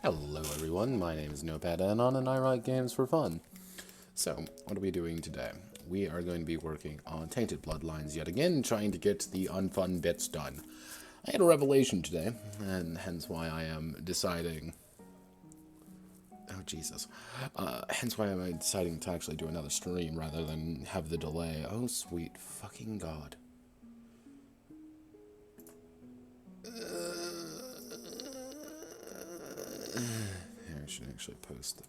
Hello everyone, my name is Notepad Anon and I write games for fun. So, what are we doing today? We are going to be working on Tainted Bloodlines yet again, trying to get the unfun bits done. I had a revelation today, and hence why I am deciding... Oh, Jesus. Hence why I'm deciding to actually do another stream rather than have the delay. Oh, sweet fucking God. Here, I should actually post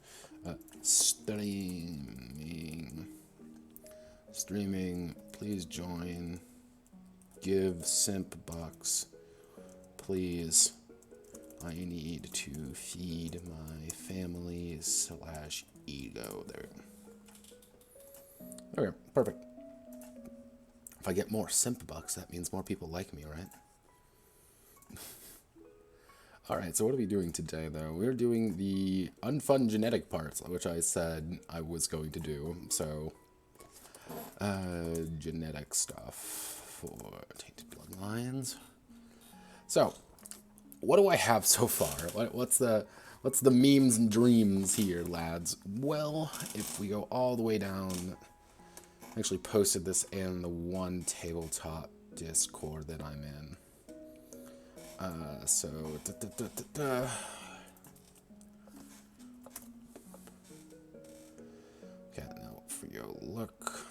streaming, please join, give simp bucks, please, I need to feed my family / ego. There. Okay, perfect. If I get more simp bucks, that means more people like me, right? Alright, so what are we doing today, though? We're doing the unfun genetic parts, which I said I was going to do. So, genetic stuff for Tainted Bloodlines. So, what do I have so far? What's the memes and dreams here, lads? Well, if we go all the way down, I actually posted this in the one tabletop Discord that I'm in. Okay, now if we go look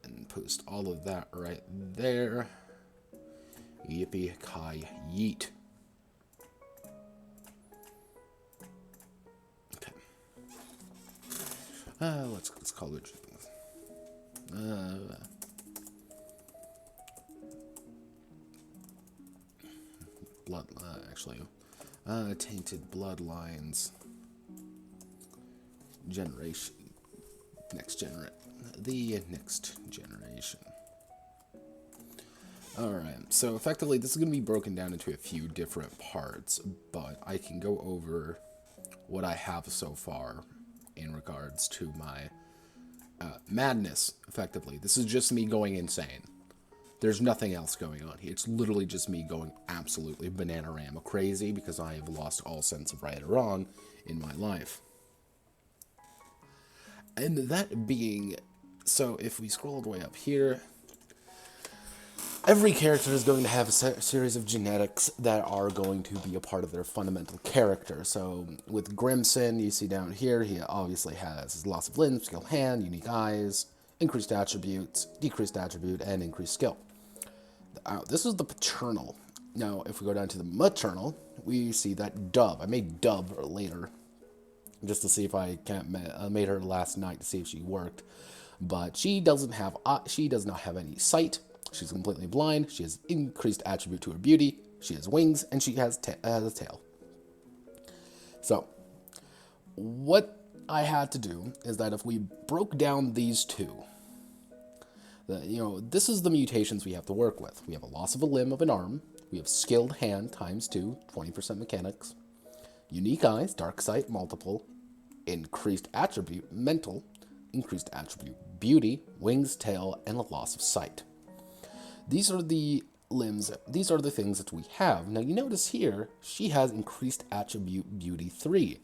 and post all of that right there. Yippee ki yeet. Okay. Let's call it. Tainted Bloodlines generation, the next generation. Alright, so effectively this is going to be broken down into a few different parts, but I can go over what I have so far in regards to my madness, effectively. This is just me going insane. There's nothing else going on here. It's literally just me going absolutely bananarama crazy because I have lost all sense of right or wrong in my life. And that being... So, if we scroll all the way up here, every character is going to have a series of genetics that are going to be a part of their fundamental character. So, with Grimson, you see down here, he obviously has his loss of limbs, skilled hand, unique eyes, increased attributes, decreased attribute, and increased skill. This is the paternal. Now, if we go down to the maternal, we see that Dove. I made Dove later, just to see if I can't. I made her last night to see if she worked, but she doesn't have. She does not have any sight. She's completely blind. She has increased attribute to her beauty. She has wings, and she has a tail. So, what I had to do is that if we broke down these two. This is the mutations we have to work with. We have a loss of a limb of an arm. We have skilled hand times 2, 20% mechanics. Unique eyes, dark sight, multiple. Increased attribute, mental. Increased attribute, beauty, wings, tail, and a loss of sight. These are the limbs. These are the things that we have. Now you notice here, she has increased attribute, beauty 3.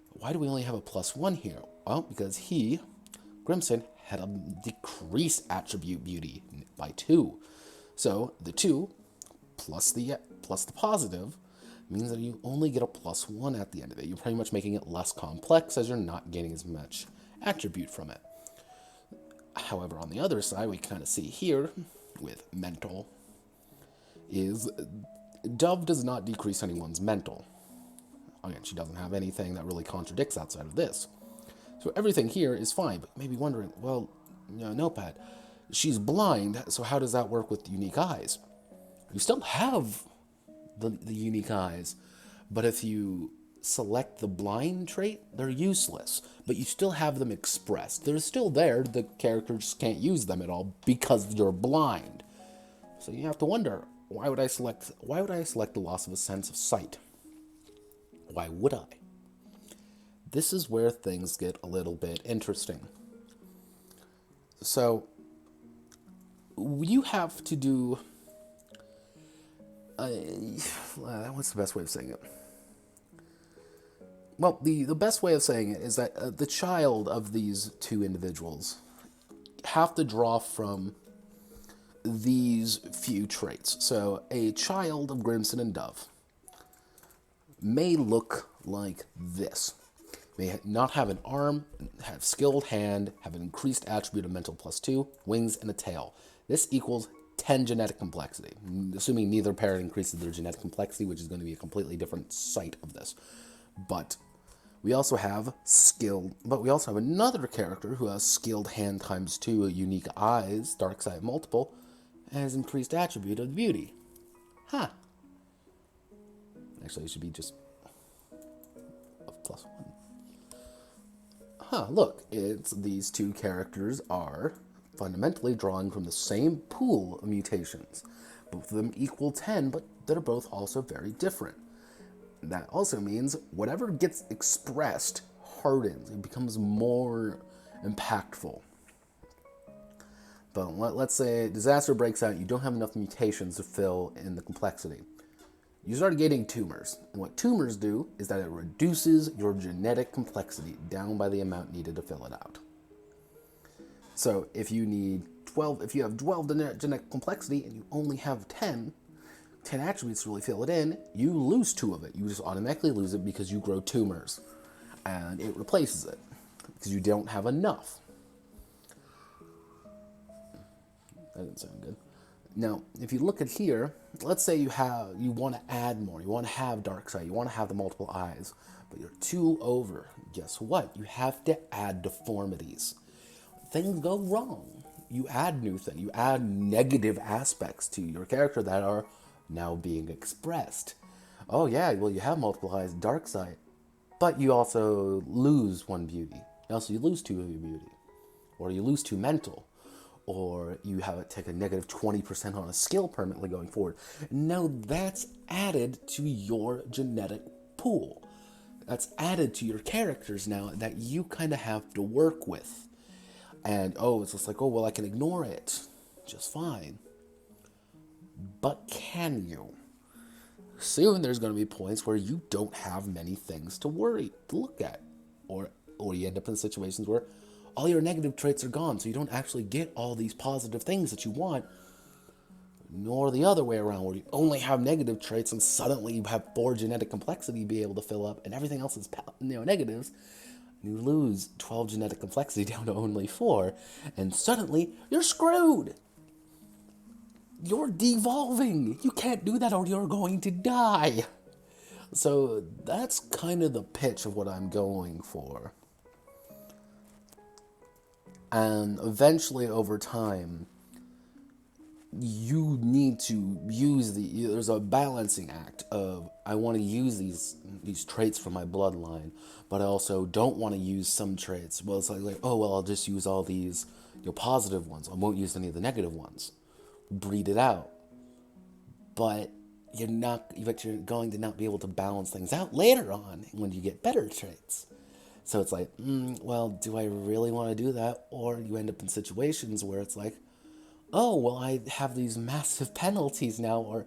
Why do we only have a +1 here? Well, because Grimson, had a decreased attribute beauty by 2. So the 2 plus the positive means that you only get a +1 at the end of it. You're pretty much making it less complex as you're not getting as much attribute from it. However, on the other side, we kind of see here with mental is Dove does not decrease anyone's mental. Again, she doesn't have anything that really contradicts outside of this. So everything here is fine, but maybe wondering, well, Notepad, she's blind, so how does that work with unique eyes? You still have the unique eyes, but if you select the blind trait, they're useless, but you still have them expressed. They're still there, the character just can't use them at all because you're blind. So you have to wonder, why would I select the loss of a sense of sight? Why would I? This is where things get a little bit interesting. So, you have to do what's the best way of saying it? Well, the best way of saying it is that the child of these two individuals have to draw from these few traits. So a child of Grimson and Dove may look like this. May not have an arm, have skilled hand, have an increased attribute of mental +2, wings, and a tail. This equals 10 genetic complexity, assuming neither parent increases their genetic complexity, which is going to be a completely different site of this. But we also have another character who has skilled hand ×2, unique eyes, dark side multiple, and has increased attribute of beauty. Huh. Actually, it should be just a +1. Huh, look, these two characters are fundamentally drawing from the same pool of mutations. Both of them equal 10, but they're both also very different. That also means whatever gets expressed hardens. It becomes more impactful. But let's say disaster breaks out. You don't have enough mutations to fill in the complexity. You start getting tumors. And what tumors do is that it reduces your genetic complexity down by the amount needed to fill it out. So if you have 12 genetic complexity and you only have 10 attributes to really fill it in, you lose 2 of it. You just automatically lose it because you grow tumors. And it replaces it because you don't have enough. That didn't sound good. Now, if you look at here, let's say you want to add more. You want to have dark side. You want to have the multiple eyes. But you're 2 over. Guess what? You have to add deformities. Things go wrong. You add new things. You add negative aspects to your character that are now being expressed. Oh yeah, well you have multiple eyes, dark side, but you also lose 1 beauty. Also you lose 2 of your beauty. Or you lose 2 mental. Or you have it take a negative 20% on a skill permanently going forward. Now that's added to your genetic pool. That's added to your characters now that you kind of have to work with. And it's just like, well, I can ignore it just fine. But can you? Soon there's going to be points where you don't have many things to look at. Or you end up in situations where all your negative traits are gone, so you don't actually get all these positive things that you want, nor the other way around, where you only have negative traits and suddenly you have 4 genetic complexity to be able to fill up, and everything else is negatives. You lose 12 genetic complexity down to only 4, and suddenly you're screwed. You're devolving. You can't do that or you're going to die. So that's kind of the pitch of what I'm going for. And eventually over time, you need to use there's a balancing act of, I want to use these traits from my bloodline, but I also don't want to use some traits. Well, it's like I'll just use all these positive ones. I won't use any of the negative ones. Breed it out. But you're going to not be able to balance things out later on when you get better traits. So it's like, do I really want to do that? Or you end up in situations where it's like, I have these massive penalties now, or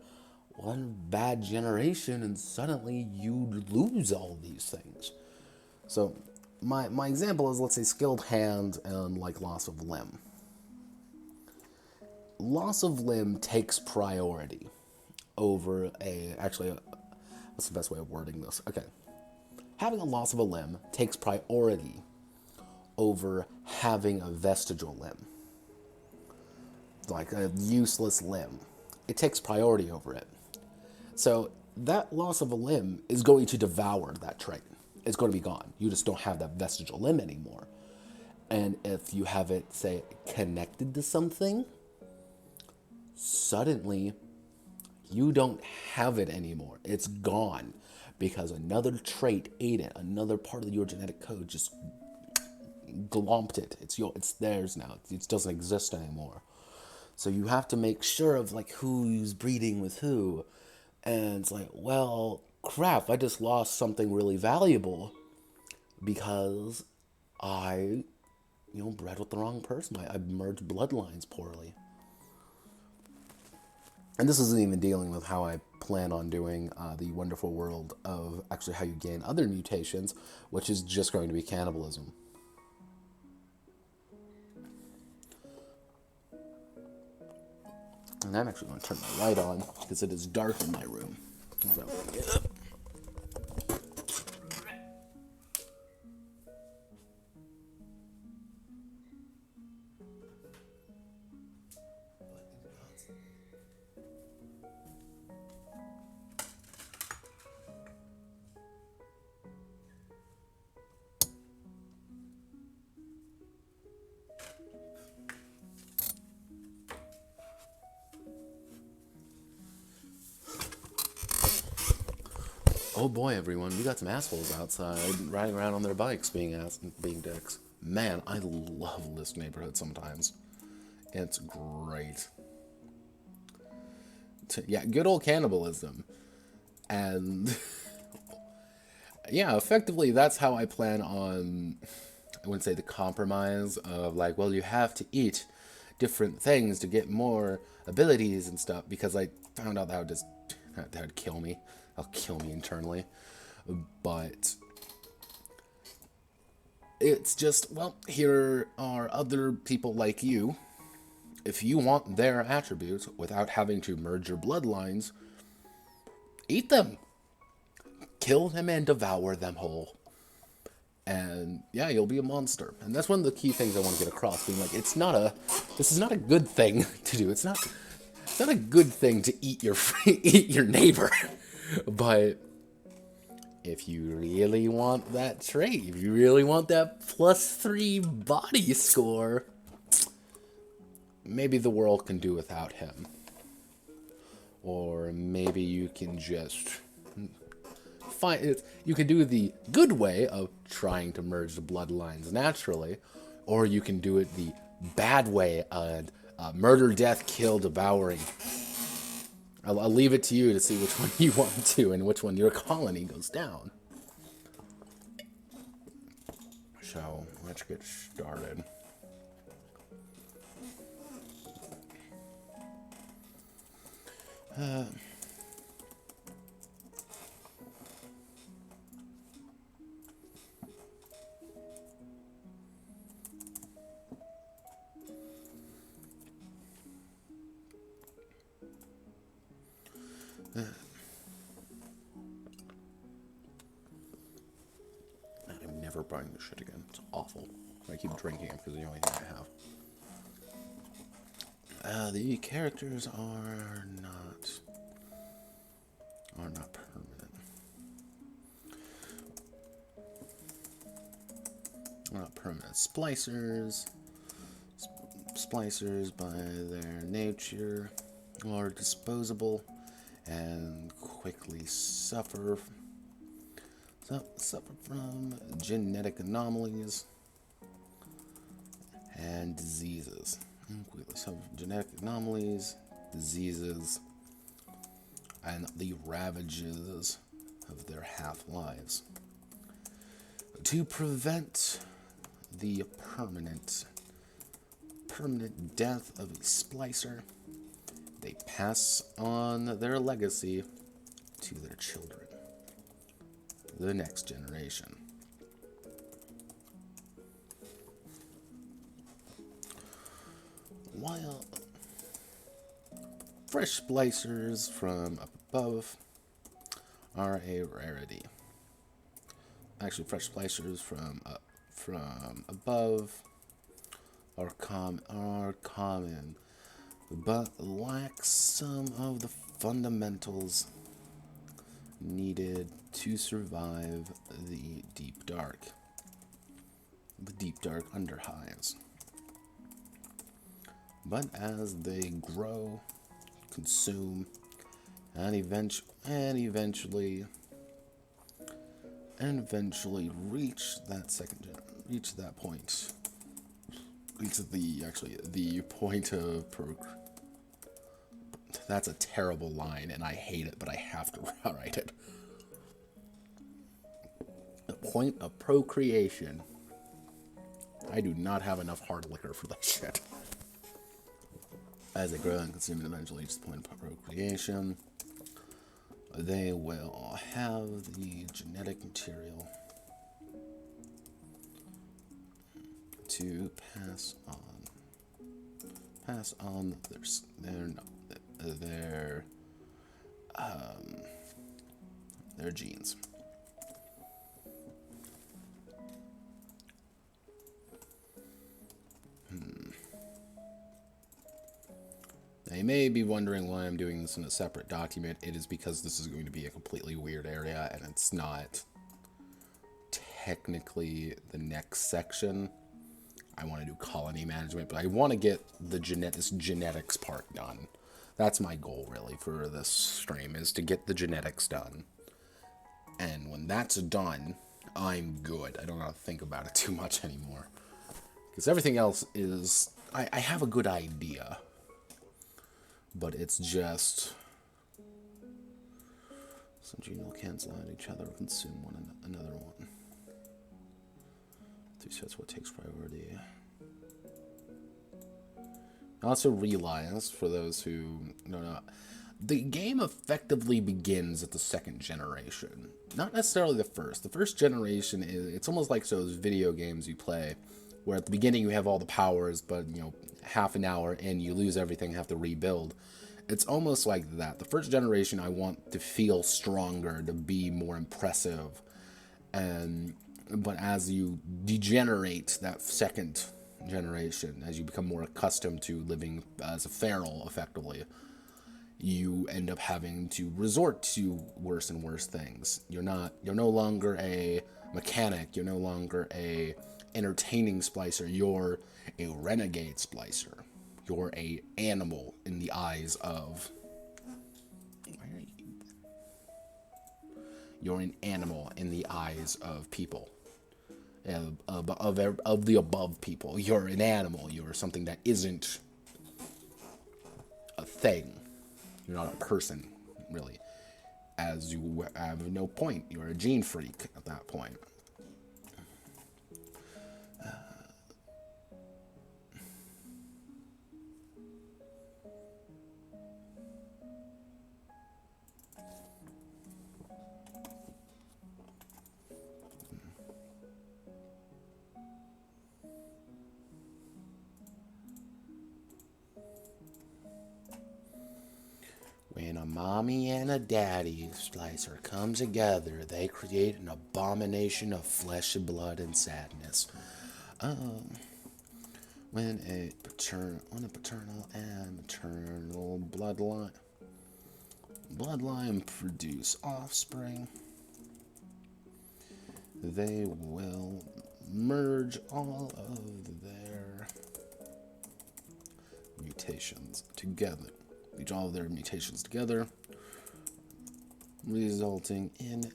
one bad generation, and suddenly you lose all these things. So my example is, let's say, skilled hand and loss of limb. Loss of limb takes priority over what's the best way of wording this? Okay. Having a loss of a limb takes priority over having a vestigial limb. Like a useless limb. It takes priority over it. So that loss of a limb is going to devour that trait. It's going to be gone. You just don't have that vestigial limb anymore. And if you have it, say, connected to something, suddenly you don't have it anymore. It's gone because another trait ate it. Another part of your genetic code just glomped it. It's theirs now. It doesn't exist anymore. So you have to make sure of who's breeding with who. And it's like, well, crap, I just lost something really valuable because I, bred with the wrong person. I merged bloodlines poorly. And this isn't even dealing with how I plan on doing the wonderful world of actually how you gain other mutations, which is just going to be cannibalism. And I'm actually going to turn my light on because it is dark in my room. So, yeah. Oh boy, everyone, we got some assholes outside riding around on their bikes being dicks. Man, I love this neighborhood sometimes. It's great. Yeah, good old cannibalism. And yeah, effectively that's how I plan on, I wouldn't say the compromise of like, well, you have to eat different things to get more abilities and stuff, because I found out that would kill me. That'll kill me internally. But it's just, well, here are other people like you. If you want their attributes without having to merge your bloodlines, eat them. Kill them and devour them whole. And yeah, you'll be a monster. And that's one of the key things I want to get across, being like, this is not a good thing to do. It's not a good thing to eat your neighbor. But if you really want that trait, if you really want that +3 body score, maybe the world can do without him. Or maybe you can just find it. You can do the good way of trying to merge the bloodlines naturally, or you can do it the bad way of murder, death, kill, devouring. I'll leave it to you to see which one you want to and which one your colony goes down. So, let's get started. I'm never buying this shit again. It's awful. I keep drinking it because it's the only thing I have. The characters are not permanent. Are not permanent. Splicers by their nature are disposable and quickly suffer from genetic anomalies and diseases. Some genetic anomalies, diseases, and the ravages of their half-lives. To prevent the permanent death of a splicer, they pass on their legacy to their children, the next generation. While fresh splicers from up above are a rarity. Actually, fresh splicers from above are common, but lack some of the fundamentals needed to survive the deep dark underhives. But as they grow, consume, and eventually reach that point. Reach the point of That's a terrible line, and I hate it, but I have to write it. The point of procreation. I do not have enough hard liquor for that shit. As they grow and consume and eventually reach the point of procreation, they will have the genetic material to pass on their genes. Now, you may be wondering why I'm doing this in a separate document. It is because this is going to be a completely weird area, and it's not technically the next section. I want to do colony management, but I want to get the genetics part done. That's my goal, really, for this stream, is to get the genetics done. And when that's done, I'm good. I don't have to think about it too much anymore. Because everything else is... I have a good idea. But it's just... some gene will cancel out each other or consume another one. That's what takes priority. I also realize, for those who don't know, the game effectively begins at the second generation. Not necessarily the first. The first generation it's almost like those video games you play, where at the beginning you have all the powers, but half an hour in you lose everything, have to rebuild. It's almost like that. The first generation I want to feel stronger, to be more impressive, but as you degenerate that second generation, as you become more accustomed to living as a feral, effectively, you end up having to resort to worse and worse things. You're no longer a mechanic. You're no longer a entertaining splicer. You're a renegade splicer. You're a animal in the eyes of... You're an animal in the eyes of people. Of the above people. You're an animal. You're something that isn't a thing. You're not a person, really. As you have no point. You're a gene freak at that point. When a mommy and a daddy splicer come together, they create an abomination of flesh and blood and sadness. When a paternal and maternal bloodline produce offspring, they will merge all of their mutations together. Resulting in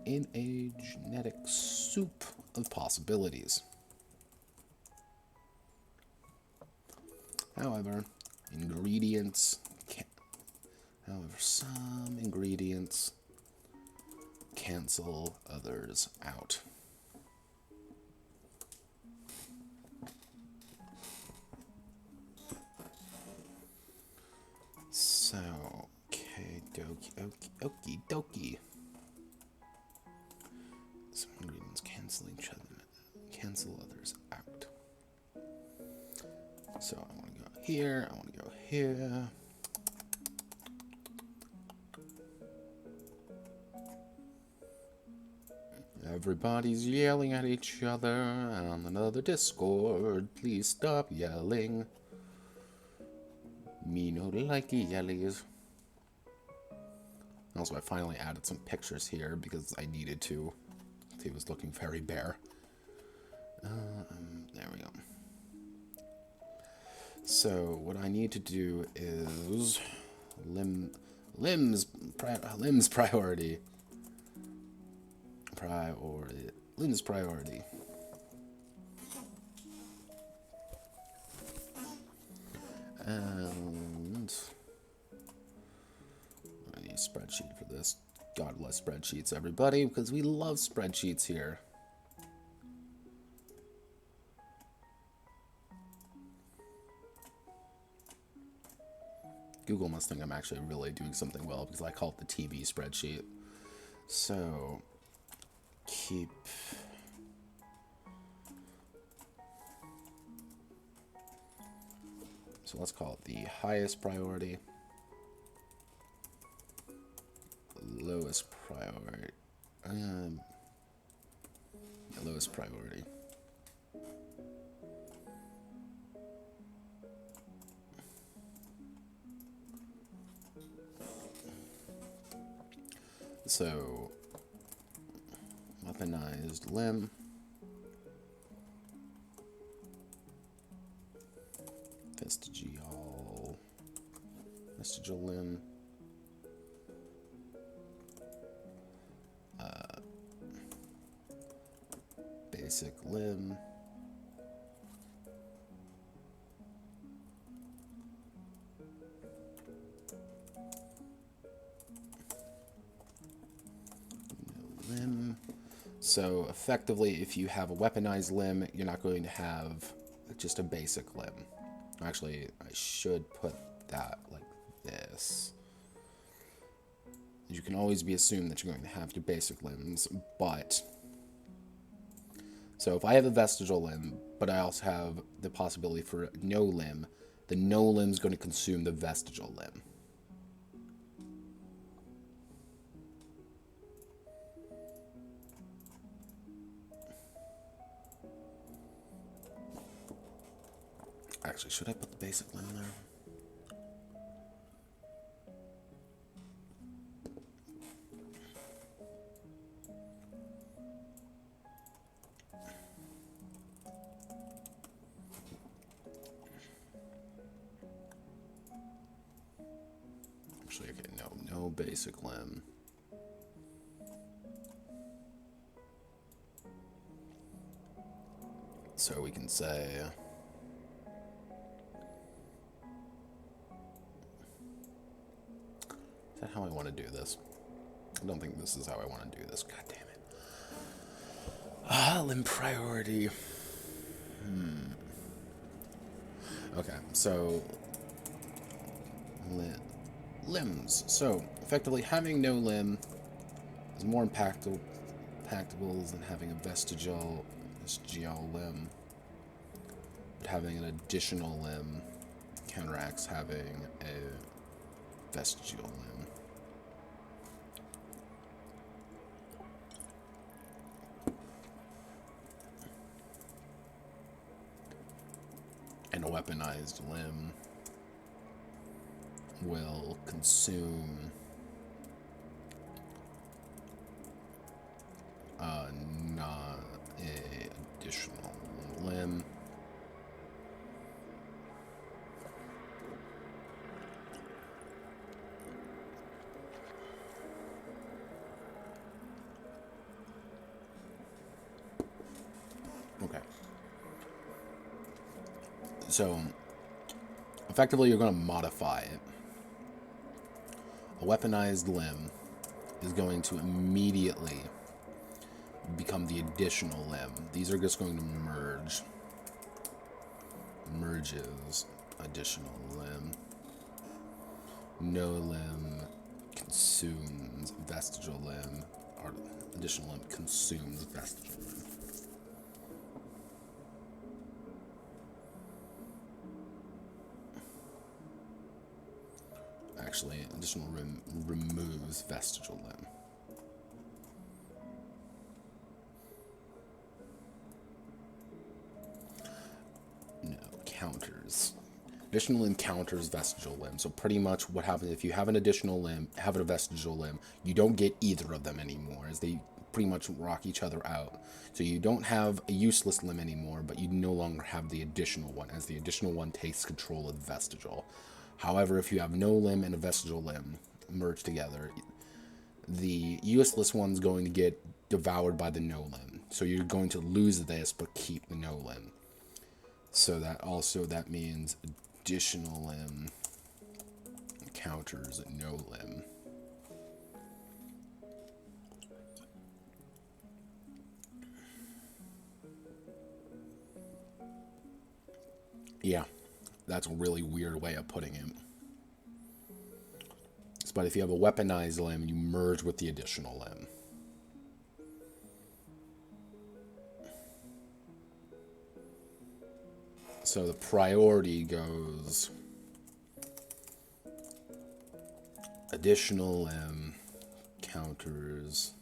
a genetic soup of possibilities. However, some ingredients cancel others out. So, okie dokie. Some ingredients cancel others out. So I want to go here, I want to go here. Everybody's yelling at each other on another Discord. Please stop yelling. Me no like yellies. Also, I finally added some pictures here because I needed to. It was looking very bare. There we go. So what I need to do is limbs priority. Limbs priority. And I need a spreadsheet for this. God bless spreadsheets, everybody, because we love spreadsheets here. Google must think I'm actually really doing something well because I call it the TV spreadsheet. So, keep... So let's call it the highest priority, lowest priority, lowest priority. So, weaponized limb. Vestigial limb. Basic limb. Limb. So effectively, if you have a weaponized limb, you're not going to have just a basic limb. Actually, I should put that like this. You can always be assumed that you're going to have your basic limbs, but... So if I have a vestigial limb, but I also have the possibility for no limb, the no limb is going to consume the vestigial limb. Actually, should I put the basic limb there? Actually, okay, no basic limb. So we can say... Is that how I want to do this? I don't think this is how I want to do this. God damn it. Limb priority. Okay, so... Limbs. So, effectively, having no limb is more impactable than having a vestigial limb. But having an additional limb counteracts having a vestigial limb. And a weaponized limb will consume not a additional limb. Okay. So, effectively, you're going to modify it. A weaponized limb is going to immediately become the additional limb. These are just going to merge. Merges additional limb. No limb consumes vestigial limb, or additional limb consumes vestigial limb. Actually, additional limb removes vestigial limb. No, counters. Additional limb counters vestigial limb. So pretty much what happens if you have an additional limb, have a vestigial limb, you don't get either of them anymore, as they pretty much rock each other out. So you don't have a useless limb anymore, but you no longer have the additional one, as the additional one takes control of the vestigial. However, if you have no limb and a vestigial limb merged together, the useless one's going to get devoured by the no limb. So you're going to lose this, but keep the no limb. So that means additional limb counters no limb. Yeah, that's a really weird way of putting it. But if you have a weaponized limb, you merge with the additional limb. So the priority goes additional limb, counters,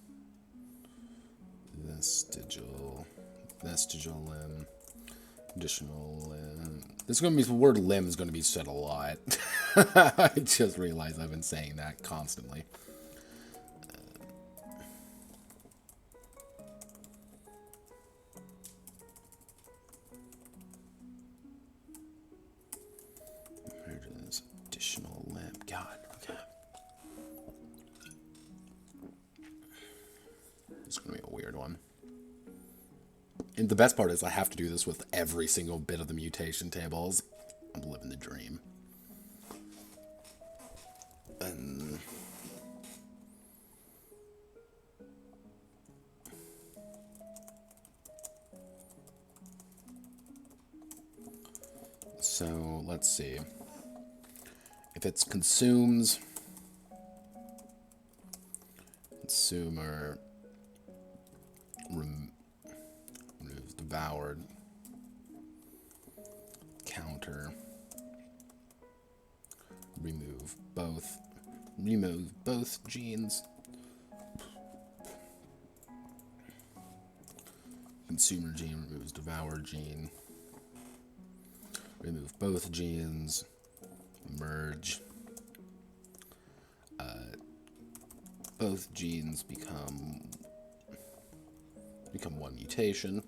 vestigial limb, additional limb. This is going to be, the word limb is going to be said a lot. I just realized I've been saying that constantly. There's additional limb. God, okay. It's going to be a weird one. And the best part is I have to do this with every single bit of the mutation tables. I'm living the dream. And so let's see. If it's consumes, consumer, removes devoured, counter, remove both genes, consumer gene removes devoured gene, remove both genes, merge, both genes become one mutation.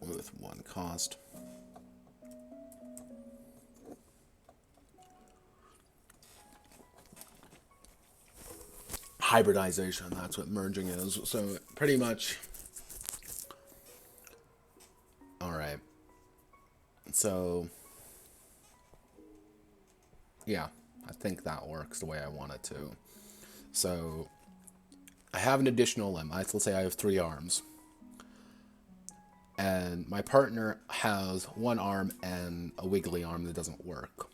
With one cost. Hybridization, that's what merging is. So pretty much, all right. So yeah, I think that works the way I want it to. So I have an additional limb. Let's say I have 3 arms. And my partner has 1 arm and a wiggly arm that doesn't work.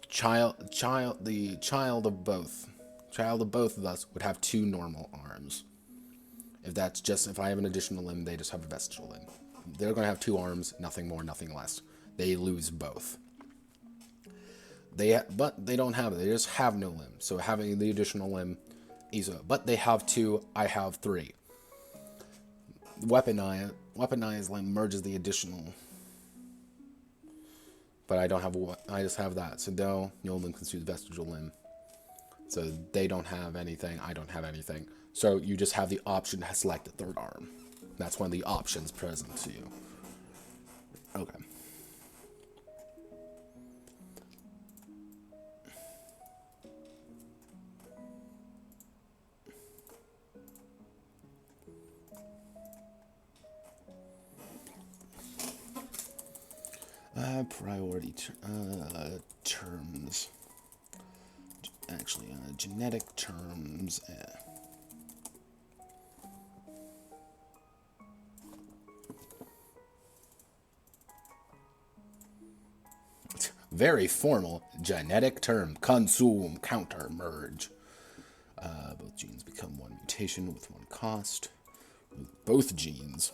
The child of both of us would have 2 normal arms. If I have an additional limb, they just have a vestigial limb. They're going to have 2 arms, nothing more, nothing less. They lose both. But they don't have it. They just have no limb. So having the additional limb, but they have 2. I have 3. Weaponized limb merges the additional, but I don't have I just have that. So no limb consumes vestigial limb. So they don't have anything. I don't have anything. So you just have the option to select a 3rd arm. That's one of the options present to you. Okay. Priority terms. Actually, genetic terms. Very formal. Genetic term. Consume, counter, merge. Both genes become one mutation with one cost. Both genes.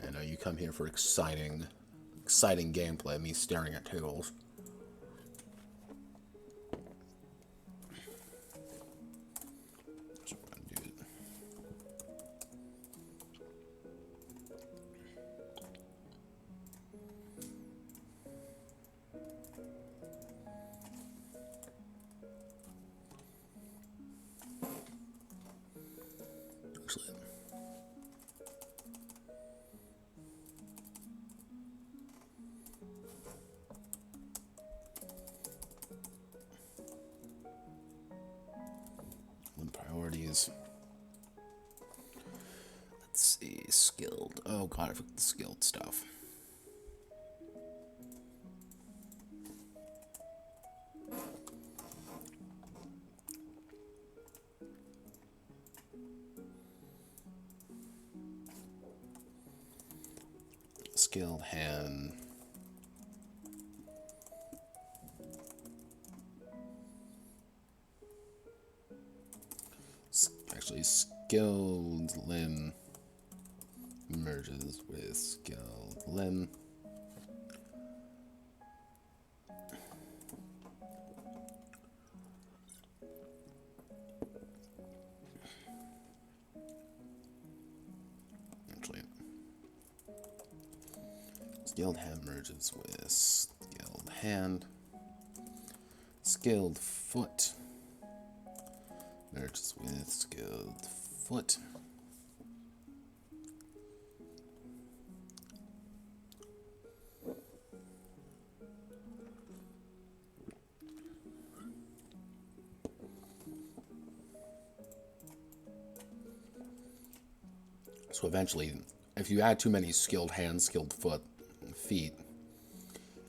I know you come here for exciting gameplay, me staring at tables. skilled. Oh god, I forgot the skilled stuff. Skilled hand. Actually, skilled limb merges with skilled limb. Actually, skilled hand merges with skilled hand. Skilled foot merges with skilled foot. So eventually, if you add too many skilled hands, skilled foot, feet,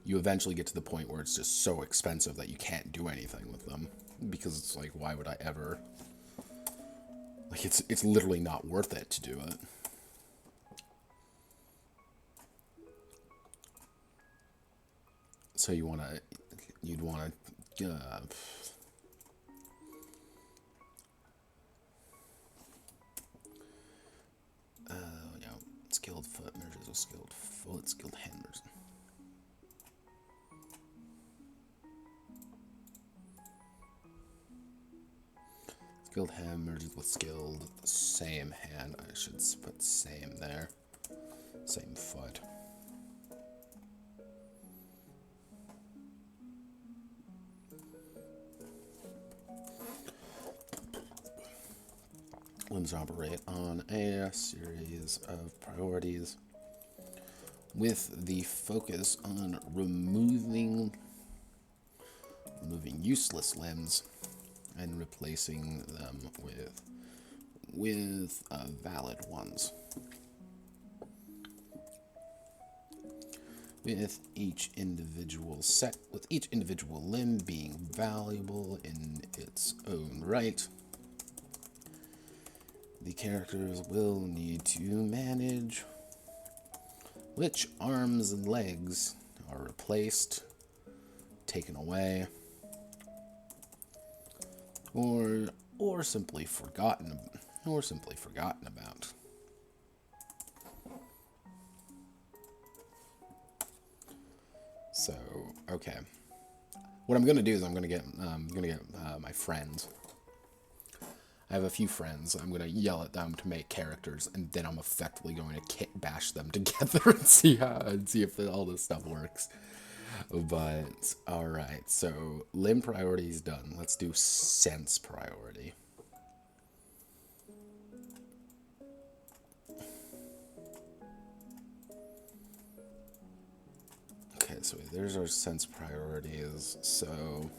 you eventually get to the point where it's just so expensive that you can't do anything with them. Because it's like, why would I ever? Like, it's literally not worth it to do it. So you'd want to, yeah, skilled foot merges with skilled foot, skilled hand merges. Skilled hand merges with skilled same hand. I should put same there. Same foot. Limbs operate on a series of priorities with the focus on removing useless limbs and replacing them with valid ones. With each individual limb being valuable in its own right, the characters will need to manage which arms and legs are replaced, taken away, or simply forgotten about. So, okay. What I'm gonna do is I'm gonna get my friends. I have a few friends. I'm gonna yell at them to make characters, and then I'm effectively going to kit bash them together and see if all this stuff works. But all right, so limb priority is done. Let's do sense priority. Okay, so there's our sense priorities. So,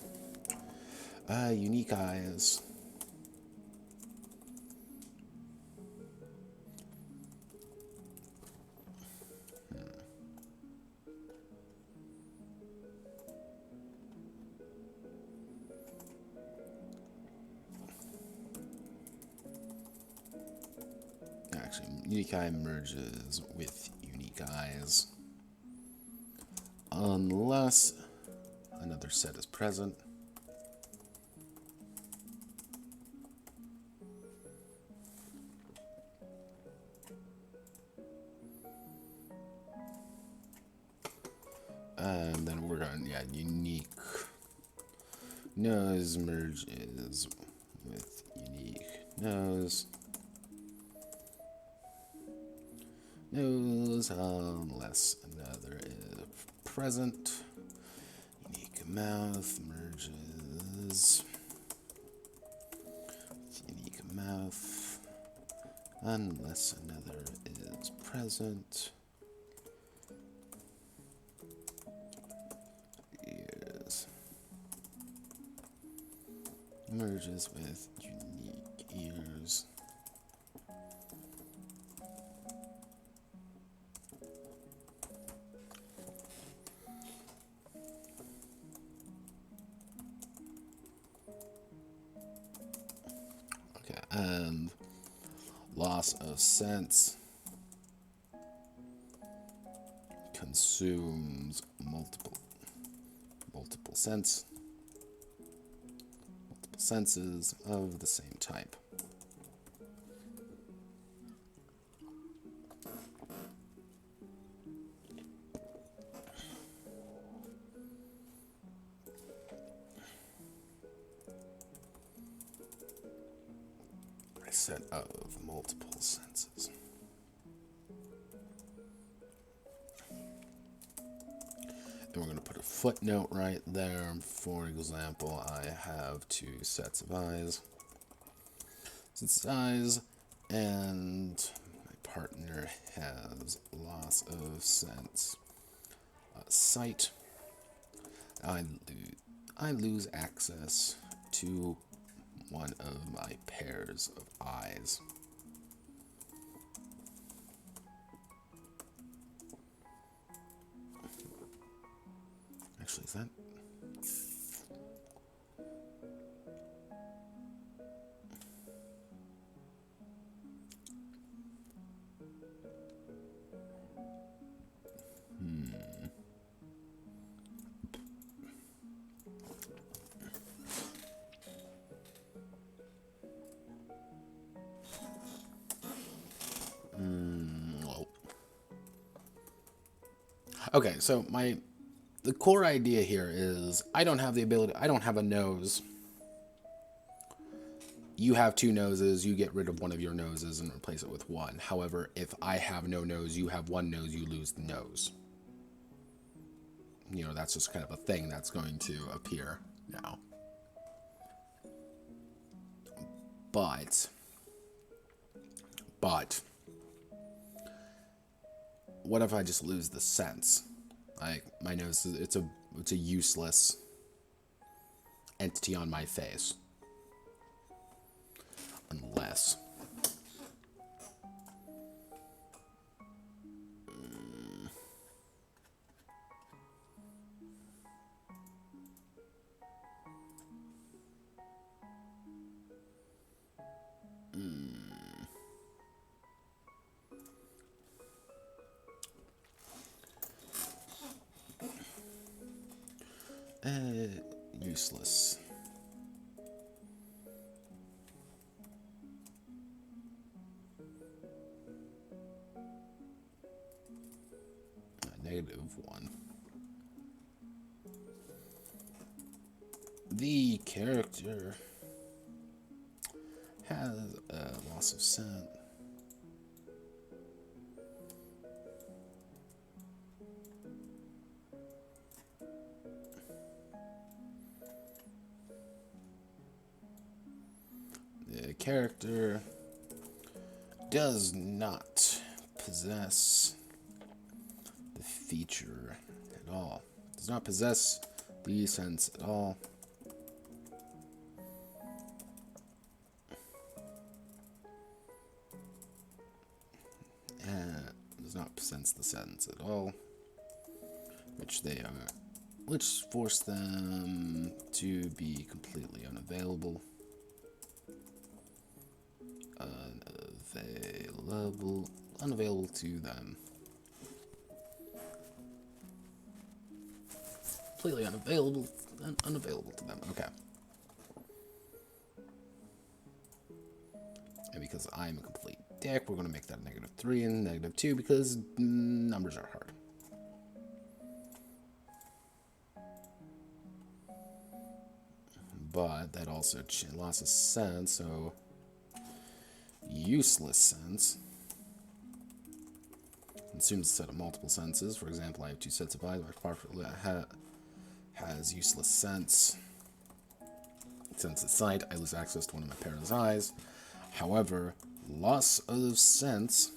unique eyes. Actually, unique eye merges with unique eyes. Unless another set is present. And then we're going, yeah, unique nose merges with unique nose. Nose, unless another is present. Unique mouth merges with unique mouth, unless another is present. Ears merges with unique ears. loss of sense consumes multiple senses of the same type. A set of multiple senses. And we're going to put a footnote right there. For example, I have two sets of eyes. And my partner has loss of sense. Sight. I lose access to one of my pairs of eyes. Actually, is that? Okay, so the core idea here is I don't have a nose. You have two noses, you get rid of one of your noses and replace it with one. However, if I have no nose, you have one nose, you lose the nose. You know, that's just kind of a thing that's going to appear now. But what if I just lose the sense? Like, my nose, it's a useless entity on my face. Unless useless. -1. The character has a loss of scent. The character does not possess the feature at all. Does not possess the sense at all. And does not possess the sense at all. Which force them to be completely unavailable. Unavailable to them. Completely unavailable to them. Okay. And because I'm a complete dick, we're going to make that -3 and -2 because numbers are hard. But that also loss of sense, so useless sense consumes a set of multiple senses. For example, I have two sets of eyes. My partner has useless sense. Sense of sight. I lose access to one of my pairs of eyes. However, loss of sense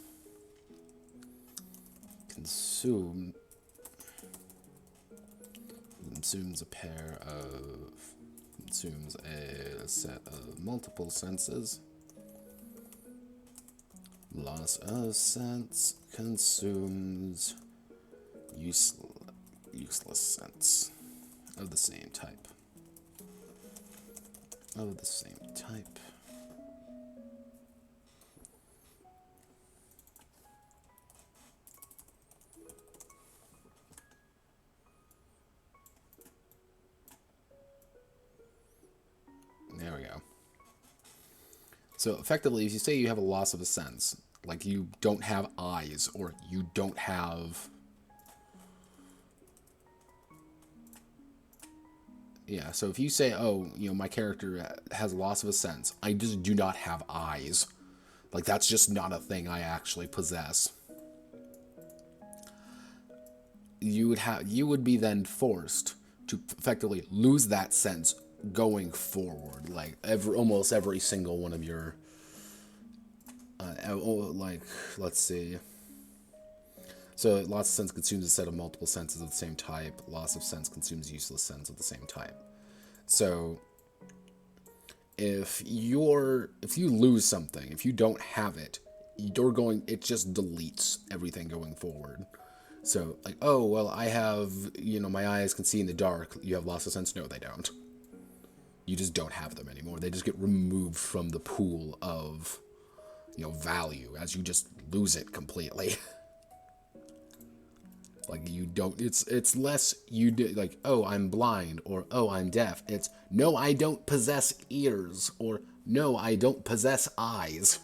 consumes a set of multiple senses. Loss of sense consumes useless sense of the same type. So effectively, if you say you have a loss of a sense, like you don't have eyes, or you don't have... Yeah, so if you say, oh, my character has a loss of a sense, I just do not have eyes. Like, that's just not a thing I actually possess. You would be then forced to effectively lose that sense going forward. Like, almost every single one of your... like, let's see... So, loss of sense consumes a set of multiple senses of the same type. Loss of sense consumes useless sense of the same type. So, if you lose something, if you don't have it, it just deletes everything going forward. So, like, oh, well, I have, my eyes can see in the dark. You have loss of sense? No, they don't. You just don't have them anymore. They just get removed from the pool of, value as you just lose it completely. Like, you don't, it's less you do, like, oh, I'm blind, or, oh, I'm deaf. It's, no, I don't possess ears, or, no, I don't possess eyes.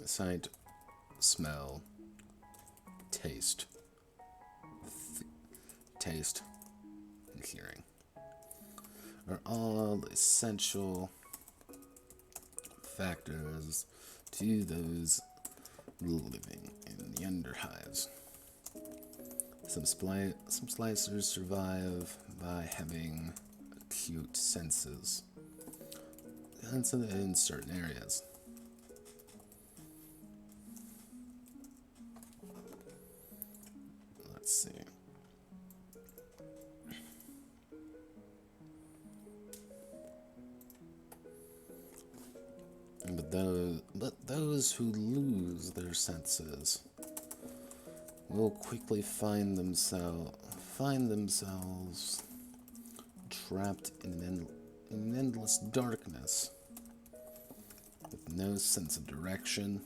Sight, smell, taste, and hearing are all essential factors to those living in the underhives. Some slicers survive by having acute senses in certain areas. Let's see. But those who lose their senses will quickly find themselves trapped in an endless darkness with no sense of direction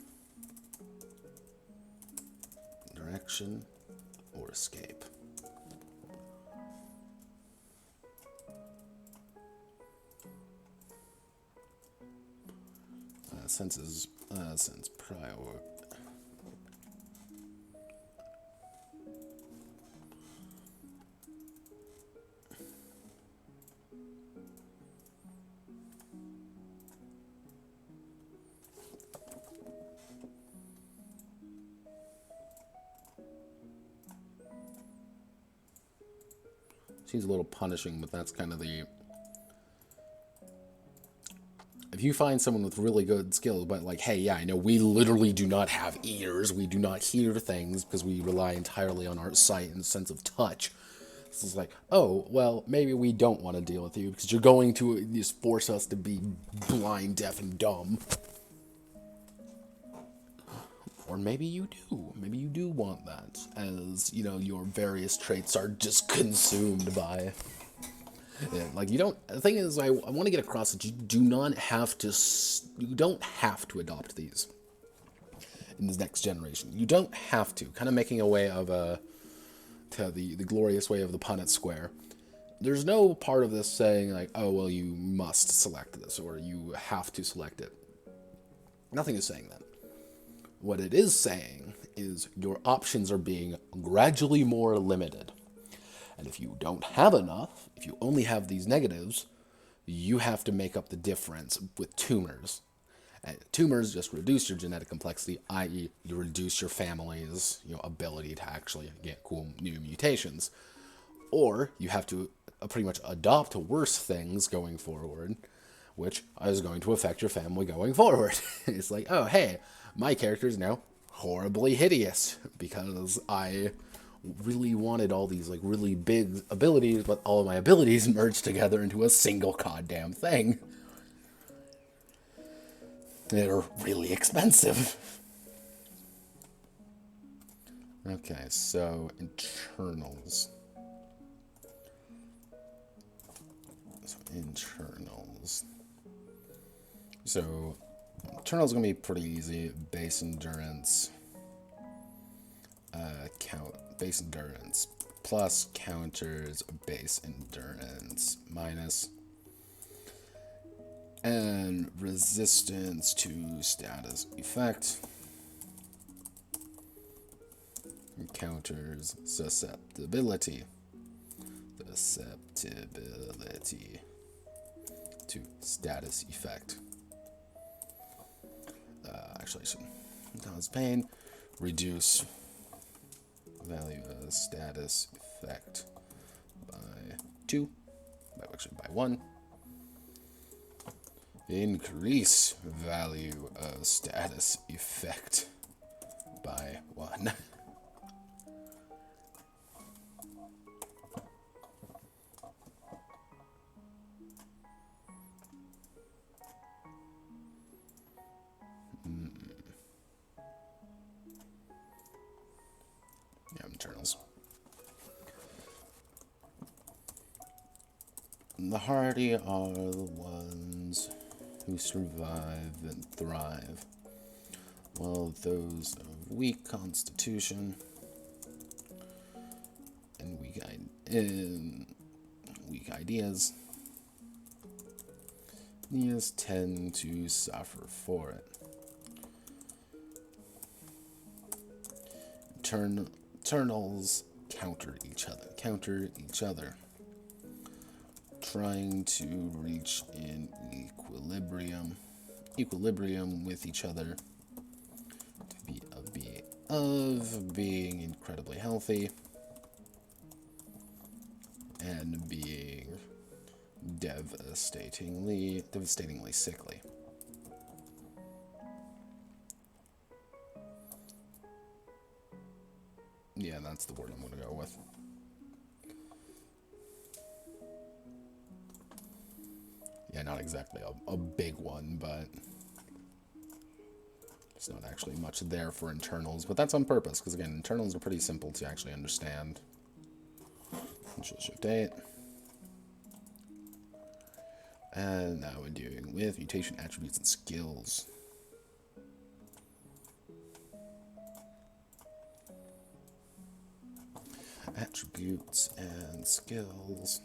or escape. Sense prior. Seems a little punishing, but that's kind of the... If you find someone with really good skills, but like, hey, yeah, I know we literally do not have ears, we do not hear things because we rely entirely on our sight and sense of touch. This is like, oh, well, maybe we don't want to deal with you because you're going to just force us to be blind, deaf, and dumb. Or maybe you do. Maybe you do want that, as, your various traits are just consumed by... Yeah, like, you don't... The thing is, I want to get across that you don't have to adopt these in this next generation. You don't have to. Kind of making a way of the glorious way of the Punnett square. There's no part of this saying, like, oh, well, you must select this, or you have to select it. Nothing is saying that. What it is saying is your options are being gradually more limited. And if you don't have enough, if you only have these negatives, you have to make up the difference with tumors. And tumors just reduce your genetic complexity, i.e. you reduce your family's ability to actually get cool new mutations. Or you have to pretty much adopt worse things going forward, which is going to affect your family going forward. It's like, oh, hey, my character is now horribly hideous because I really wanted all these, like, really big abilities, but all of my abilities merged together into a single goddamn thing. They're really expensive. Okay, so internals. So internals are going to be pretty easy. Base endurance. base endurance plus counters base endurance minus, and resistance to status effect counters susceptibility to status effect. Actually, so cause pain, reduce value of status effect by 2, by 1. Increase value of status effect by 1. Internals. The hardy are the ones who survive and thrive, while those of weak constitution and weak ideas tend to suffer for it. Eternals counter each other, trying to reach an equilibrium with each other, of being incredibly healthy and being devastatingly sickly. Yeah, that's the word I'm going to go with. Yeah, not exactly a big one, but there's not actually much there for internals. But that's on purpose, because again, internals are pretty simple to actually understand. Control-Shift 8. And now we're dealing with mutation attributes and skills. Attributes and skills.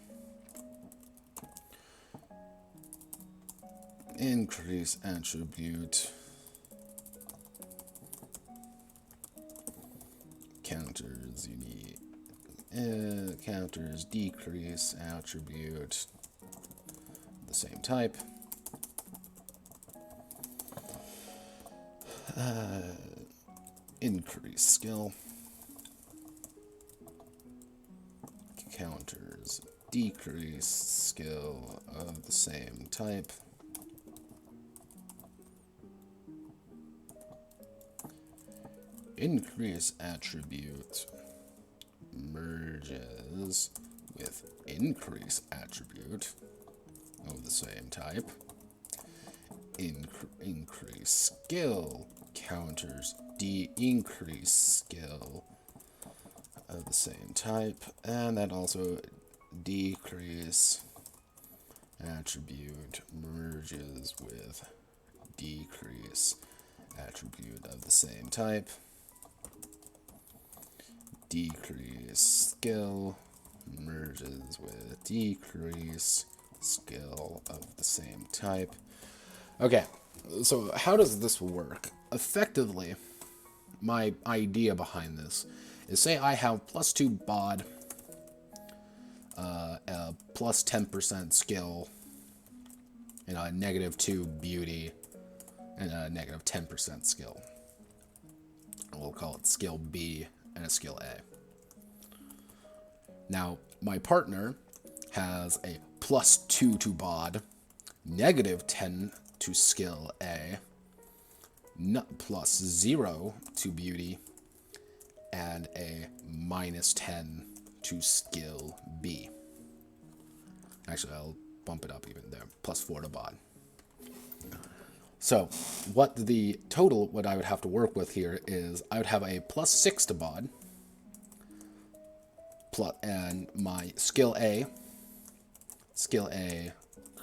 Increase attribute. Counters unique. Counters decrease attribute. The same type. Increase skill. Counters decrease skill of the same type. Increase attribute merges with increase attribute of the same type. Increase skill counters increase skill of the same type, and then also decrease attribute merges with decrease attribute of the same type. Decrease skill merges with decrease skill of the same type. Okay, so how does this work? Effectively, my idea behind this is, say I have +2 bod, a plus 10% skill, and a -2 beauty, and a -10% skill. We'll call it skill B and a skill A. Now, my partner has a +2 to bod, -10 to skill A, +0 to beauty, and a -10 to skill B. Actually, I'll bump it up even there, +4 to bod. So, what I would have to work with here is I would have a +6 to bod, and my skill A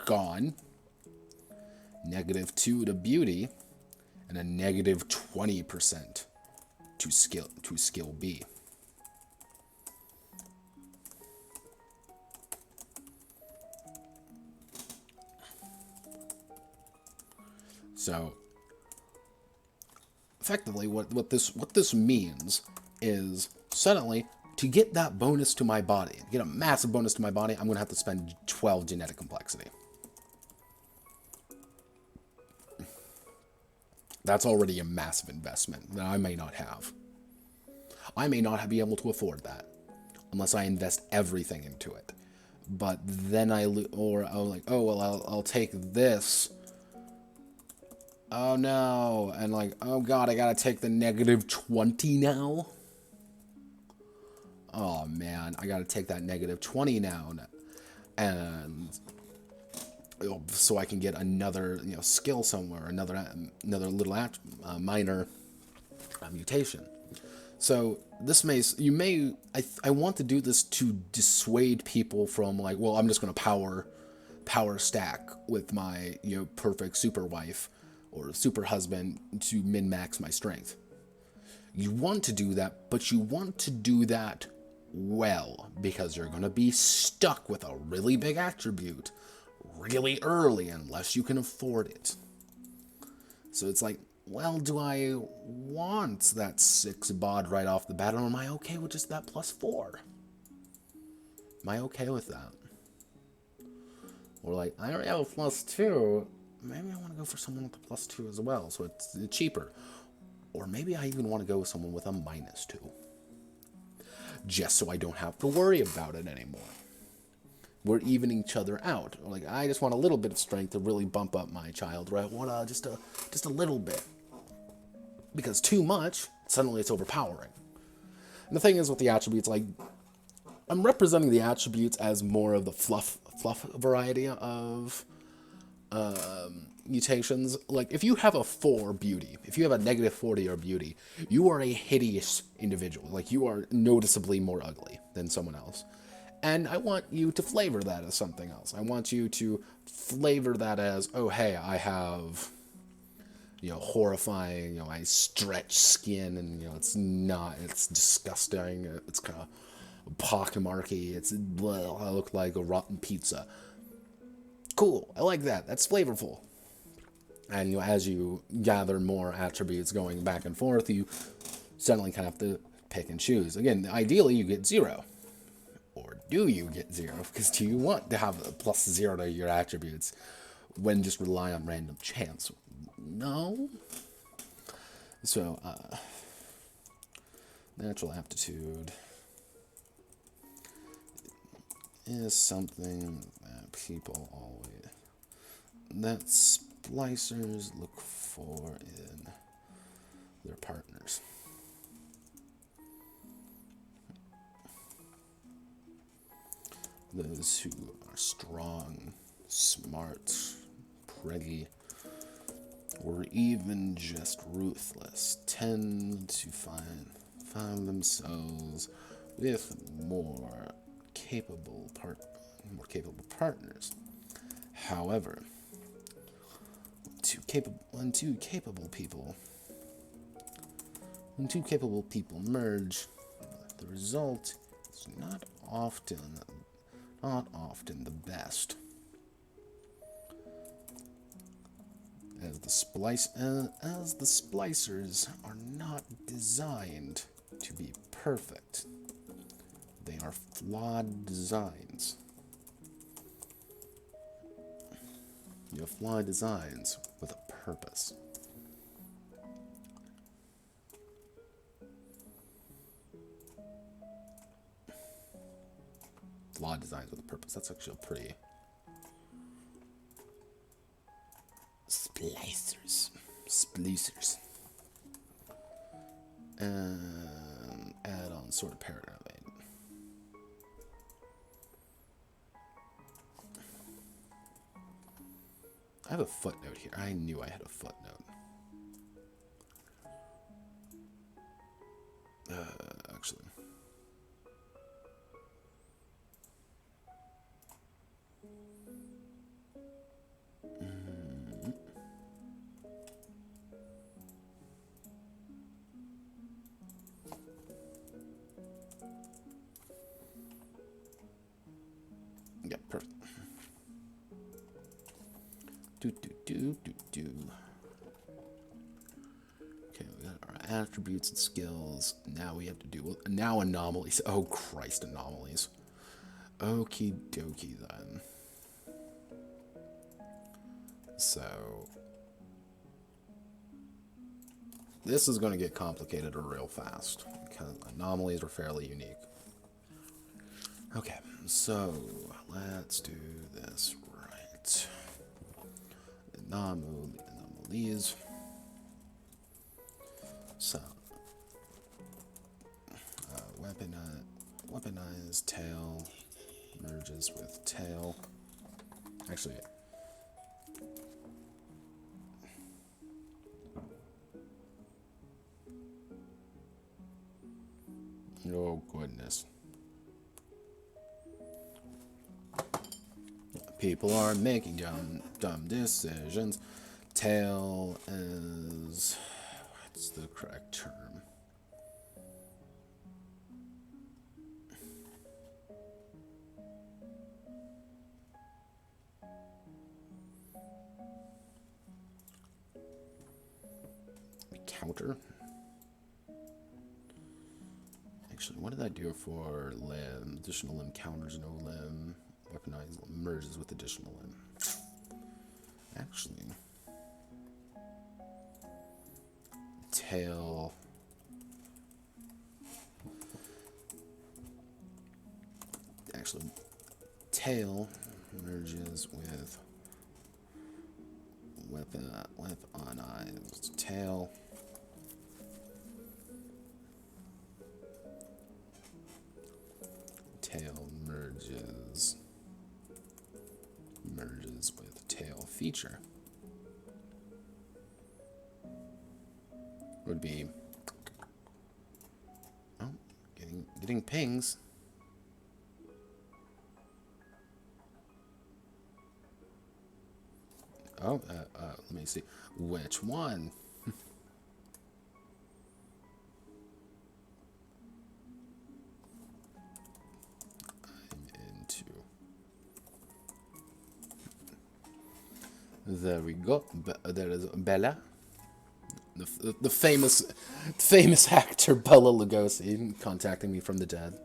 gone, -2 to beauty, and a -20% to skill B. So effectively what this means is suddenly to get that bonus to my body, get a massive bonus to my body, I'm going to have to spend 12 genetic complexity. That's already a massive investment that I may not have. I may not be able to afford that unless I invest everything into it. But then I'm like, oh, well, I'll take this. Oh, no. And like, oh, God, I got to take the negative 20 now. Oh, man, I got to take that negative 20 now. And so I can get another, skill somewhere, another little minor mutation. So this I want to do this to dissuade people from like, well, I'm just going to power stack with my, perfect super wife or super husband to min-max my strength. You want to do that, but you want to do that well, because you're going to be stuck with a really big attribute really early unless you can afford it. So it's like, well, do I want that 6 bod right off the bat, or am I okay with just that +4? Am I okay with that? Or like, I already have a +2, maybe I want to go for someone with a +2 as well, so it's cheaper. Or maybe I even want to go with someone with a -2. Just so I don't have to worry about it anymore. We're evening each other out. Or like, I just want a little bit of strength to really bump up my child, right? What just a little bit. Because too much, suddenly it's overpowering. And the thing is with the attributes, like, I'm representing the attributes as more of the fluff variety of mutations. Like, if you have a 4 beauty, if you have a -4 to your beauty, you are a hideous individual. Like, you are noticeably more ugly than someone else. And I want you to flavor that as something else. I want you to flavor that as, oh, hey, I have, horrifying, I stretch skin, and, it's disgusting. It's kind of pockmarky. I look like a rotten pizza. Cool. I like that. That's flavorful. And, as you gather more attributes going back and forth, you suddenly kind of have to pick and choose. Again, ideally, you get 0. Or do you get 0? Because do you want to have a +0 to your attributes when just rely on random chance? No. So, natural aptitude is something that people always, that splicers look for in their partners. Those who are strong, smart, pretty, or even just ruthless tend to find themselves with more capable partners. However, when two capable people merge, the result is not often the best, as the splicers are not designed to be perfect. They are flawed designs. You have flawed designs with a purpose. Flawed designs with a purpose. That's actually a pretty... Splicers. And add on sort of paragraph 8. I have a footnote here. I knew I had a footnote. Actually. Okay, we got our attributes and skills. Now we have to do now anomalies. Oh Christ, anomalies. Okie dokie then. So this is going to get complicated real fast because anomalies are fairly unique. Okay, so let's do this right. Anomalies. So, weaponized tail merges with tail. Actually, oh goodness. People are making dumb decisions. Tail is... what's the correct term? Counter? Actually, what did I do for limb? Additional limb counters, no limb. Weaponized merges with additional limb. Actually, tail. Actually, tail merges with weaponized tail. Tail merges with tail feature. Would be getting pings. Oh, let me see which one. There we go. There is Bella, the famous actor Bella Lugosi, contacting me from the dead.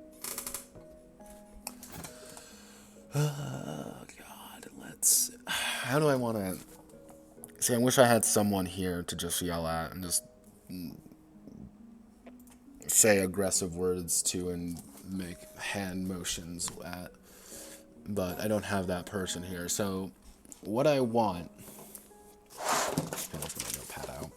Oh God, let's. How do I want to? See, I wish I had someone here to just yell at and just say aggressive words to and make hand motions at, but I don't have that person here. So what I want, I'll open my notepad out.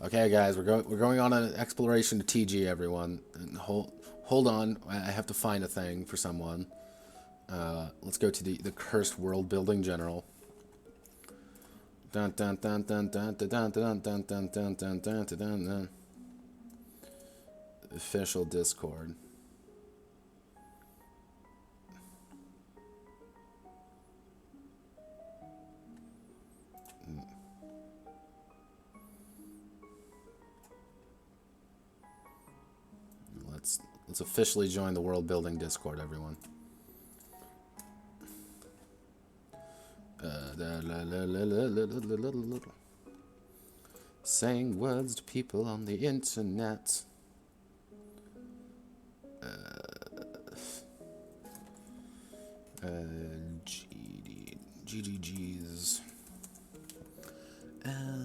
Okay, guys, we're going on an exploration to TG, everyone. And hold on, I have to find a thing for someone. Let's go to the cursed world building general. Dun dun dun dun dun dun dun dun dun dun dun dun dun dun dun. Official Discord. Let's officially join the world building Discord, everyone. Saying words to people on the internet. GGGs. RPG.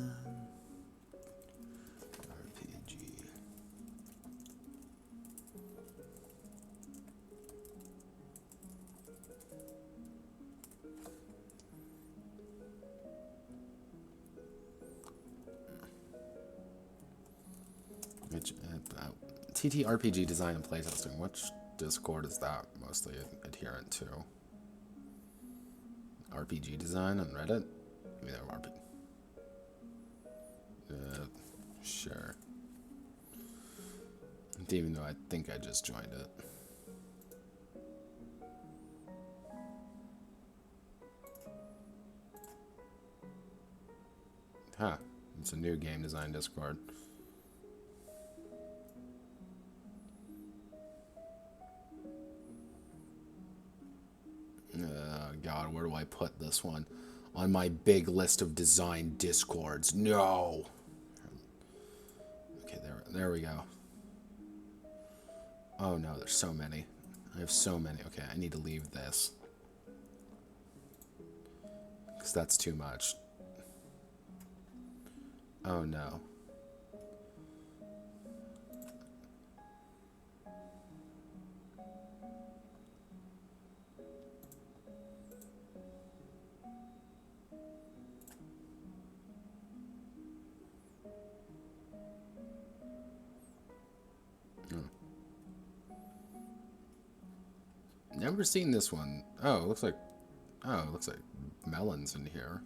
Which TTRPG design and playtesting. Which Discord is that mostly adherent to? RPG design on Reddit? Maybe they're RPG. Sure. Even though I think I just joined it. Huh. It's a new game design Discord. God, where do I put this one? On my big list of design Discords. No! Okay, there we go. Oh no, there's so many. I have so many. Okay, I need to leave this. Because that's too much. Oh no. Never seen this one. Oh, it looks like melons in here.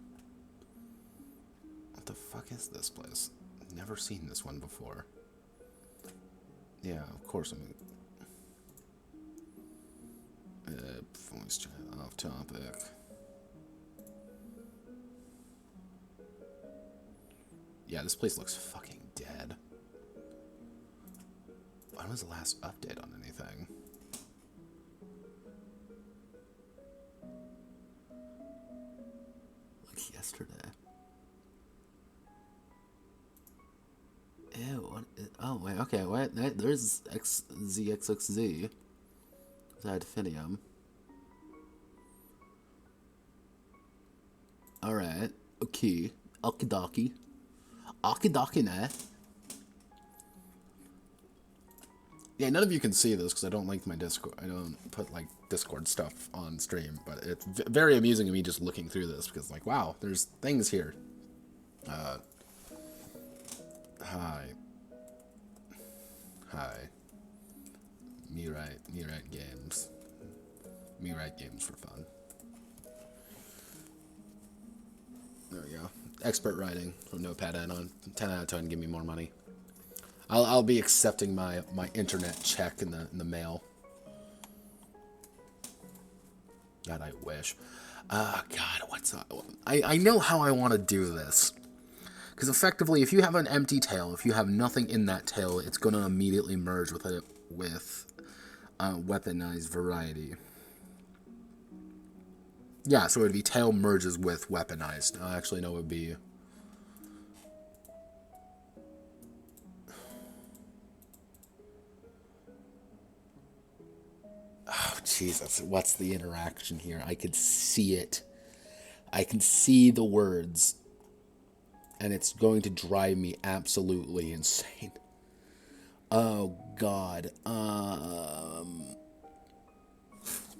What the fuck is this place? Never seen this one before. Yeah, of course I'm voice chat off topic. Yeah, this place looks fucking dead. When was the last update on anything? Like yesterday. Ew, what is, oh wait, okay, wait, there's ZXXZ. Zadfinium. Alright, okay. Okidaki. Okidaki ne. Yeah, none of you can see this because I don't link my Discord. I don't put like Discord stuff on stream, but it's very amusing to me just looking through this because like, wow, there's things here. Hi. Me write games. Me write games for fun. There we go. Expert writing from Notepad on 10 out of 10. Give me more money. I'll be accepting my internet check in the mail. God, I wish. God, what's up? I know how I want to do this. Because effectively, if you have an empty tail, if you have nothing in that tail, it's going to immediately merge with it with weaponized variety. Yeah, so it would be tail merges with weaponized. Actually, no, it would be... Oh, Jesus. What's the interaction here? I could see it. I can see the words. And it's going to drive me absolutely insane. Oh, God.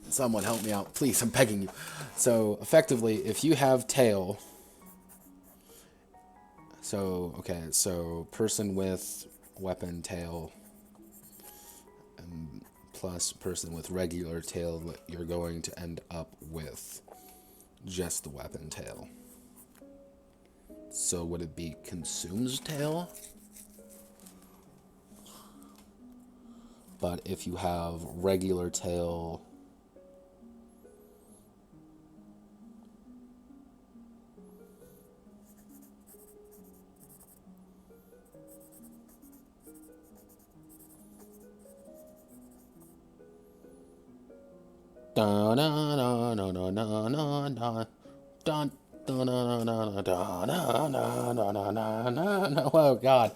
Someone help me out. Please, I'm begging you. So, effectively, if you have tail... So, okay, so person with weapon tail... plus person with regular tail, you're going to end up with just the weapon tail. So would it be consumes tail? But if you have regular tail... Oh God.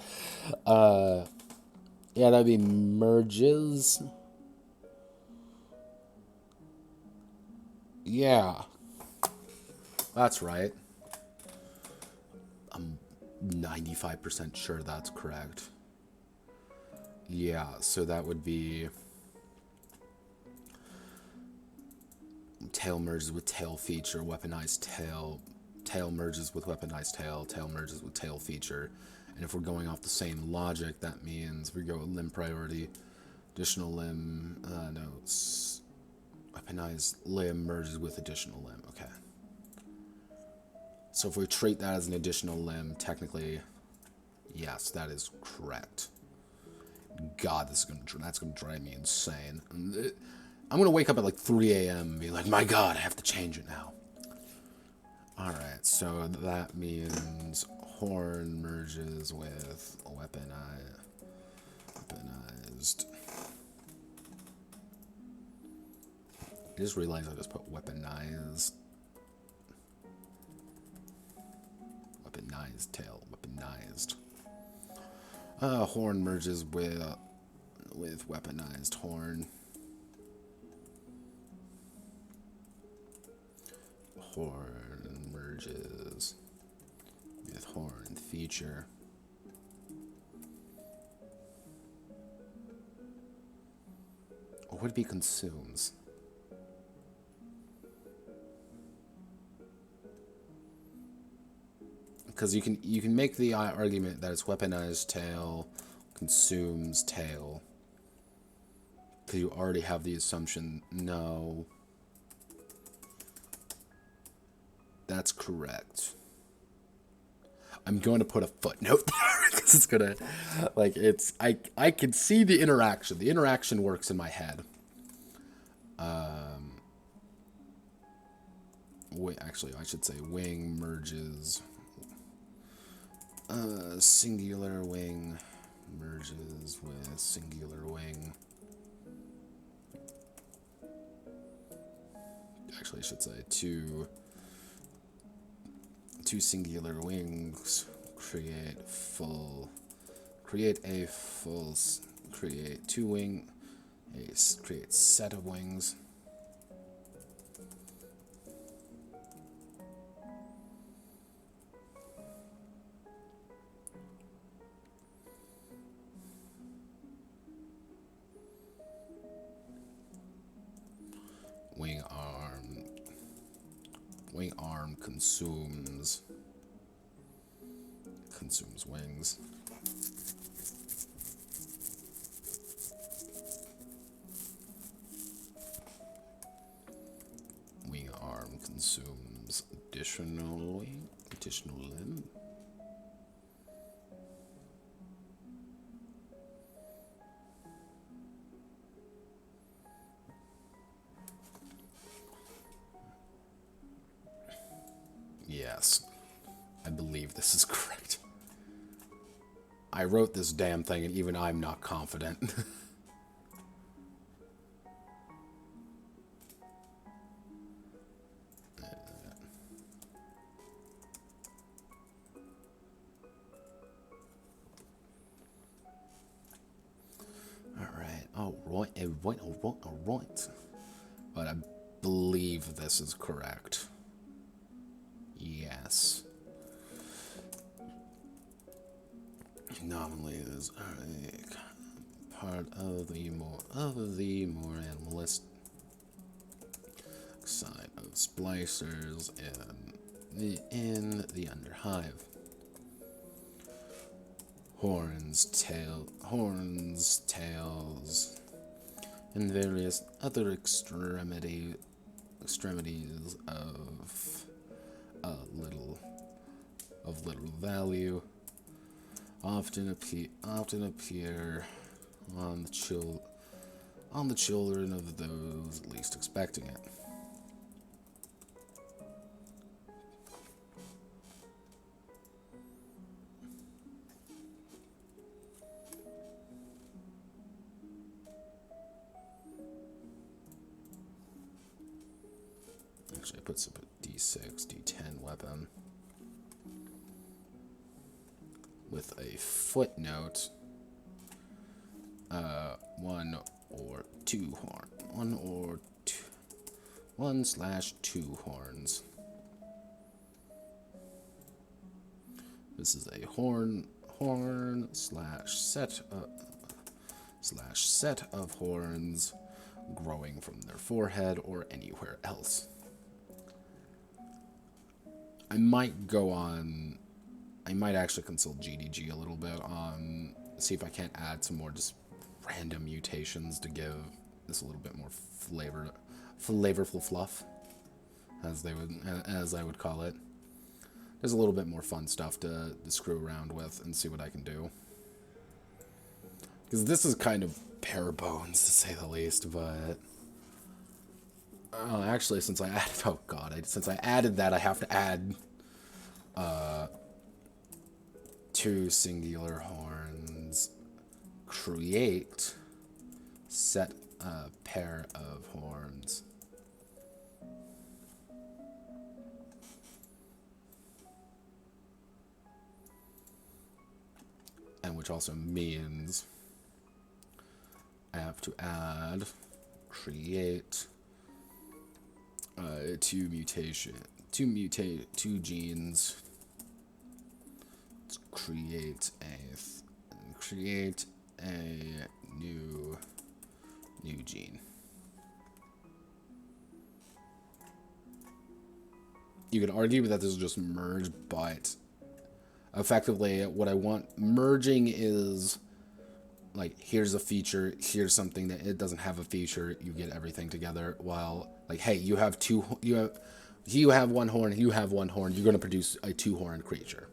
Yeah, that'd be merges. Yeah. That's right. I'm 95% sure that's correct. Yeah, so that would be... Tail merges with tail feature, weaponized tail. Tail merges with weaponized tail. Tail merges with tail feature. And if we're going off the same logic, that means we go with limb priority, additional limb, no, it's weaponized limb merges with additional limb. Okay. So if we treat that as an additional limb, technically, yes, that is correct. God, that's gonna drive me insane. I'm going to wake up at like 3 a.m. and be like, my God, I have to change it now. Alright, so that means horn merges with weaponized. I just realized I just put weaponized. Weaponized tail. Weaponized. Horn merges with weaponized horn. Horn merges with horn feature. Or would it be consumes? Because you can make the argument that it's weaponized tail consumes tail. Because you already have the assumption. No. That's correct. I'm going to put a footnote there because it's gonna, like, it's I can see the interaction. The interaction works in my head. Actually, I should say wing merges. Singular wing merges with singular wing. Actually, I should say two singular wings create two wing, create set of wings. Wing arm consumes wings. Wing arm consumes additional limb. Yes, I believe this is correct. I wrote this damn thing and even I'm not confident. Alright. But I believe this is correct. Yes. Nominally is part of the more animalistic side of splicers in the underhive. Horns, tails, and various other extremities of little value often appear on the children of those least expecting it. Actually, I put some D6, D10 weapon with a footnote. 1 or 2 horn. 1/2 horns. This is a horn slash set of horns growing from their forehead or anywhere else. I might actually consult GDG a little bit on, see if I can't add some more just random mutations to give this a little bit more flavorful fluff, as I would call it. There's a little bit more fun stuff to screw around with and see what I can do. Because this is kind of bare bones, to say the least, but... actually, since I added that, I have to add 2 singular horns, create, set a pair of horns. And which also means I have to add, create, 2 genes. Let's create a new gene. You could argue that this is just merge, but effectively what I want merging is like, here's a feature, here's something that it doesn't have a feature, you get everything together, while like, hey, you have one horn, you have one horn, you're going to produce a 2-horned creature.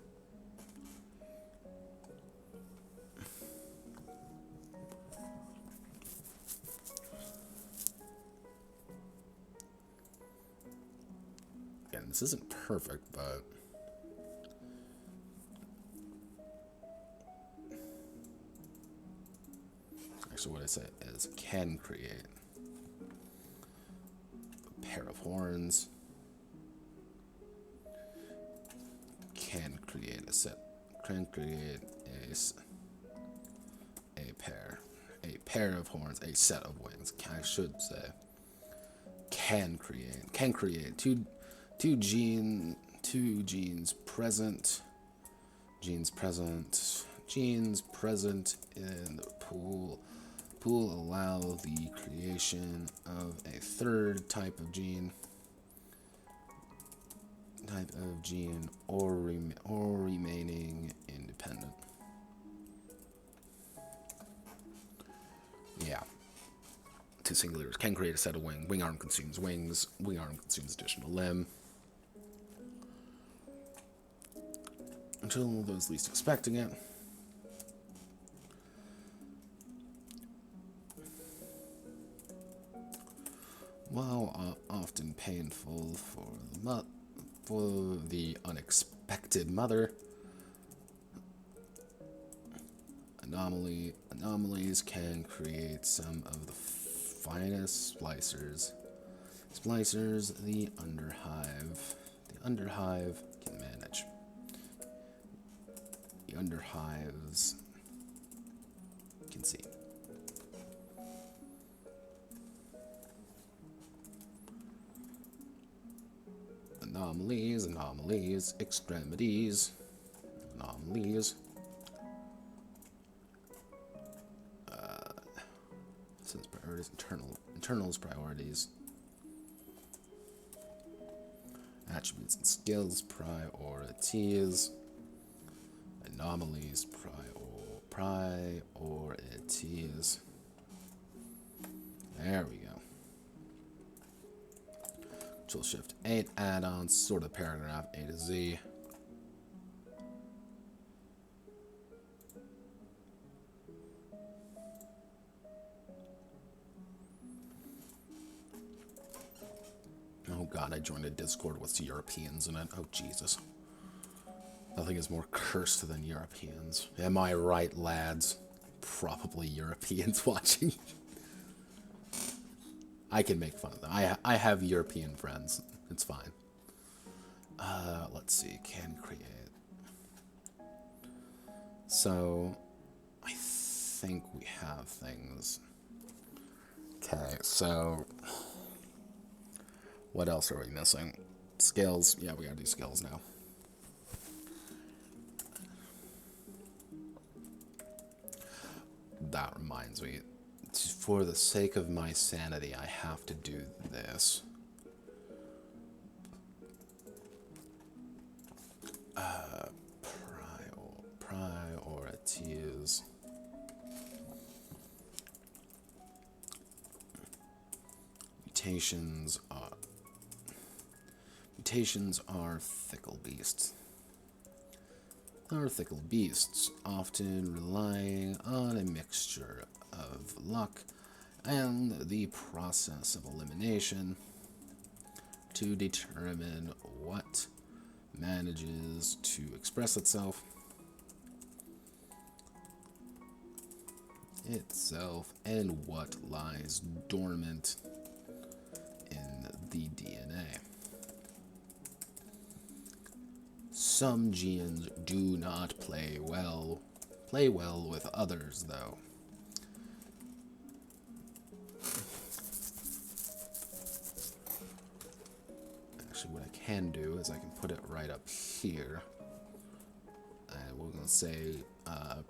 Again, this isn't perfect, but actually what I say is can create a pair of horns, can create a set, can create a pair of horns, a set of wings. I should say can create two genes present in the pool allow the creation of a third type of gene or remaining independent. Yeah. 2 singulars can create a set of wing. Wing arm consumes wings. Wing arm consumes additional limb. Until those least expecting it. While often painful for the unexpected mother, anomalies can create some of the finest splicers the underhive can manage. The underhives can see. Anomalies, extremities, anomalies. Since priorities, internals priorities. Attributes and skills priorities. Anomalies priorities. There we go. Control Shift 8 add-ons, sort of paragraph A to Z. Oh god, I joined a Discord with Europeans in it. Oh Jesus. Nothing is more cursed than Europeans. Am I right, lads? Probably Europeans watching. I can make fun of them. I have European friends. It's fine. Let's see. Can create. So, I think we have things. Okay, so what else are we missing? Skills. Yeah, we gotta do skills now. That reminds me. For the sake of my sanity, I have to do this. Priorities. Mutations are fickle beasts. Fickle beasts, often relying on a mixture of luck and the process of elimination to determine what manages to express itself. itself and what lies dormant in the DNA. Some genes do not play well with others, though. Actually, what I can do is I can put it right up here. And we're going to say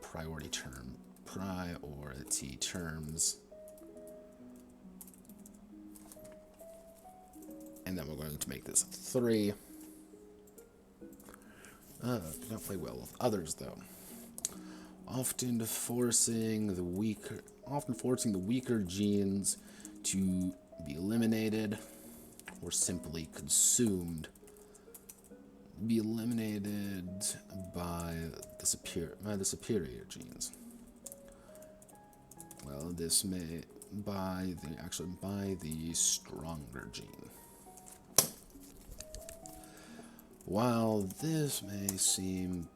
priority term. Priority terms. And then we're going to make this 3. Do not play well with others, though. Often forcing the weaker genes to be eliminated or simply consumed. Be eliminated by the superior genes. Well, this may by the stronger gene. While this may seem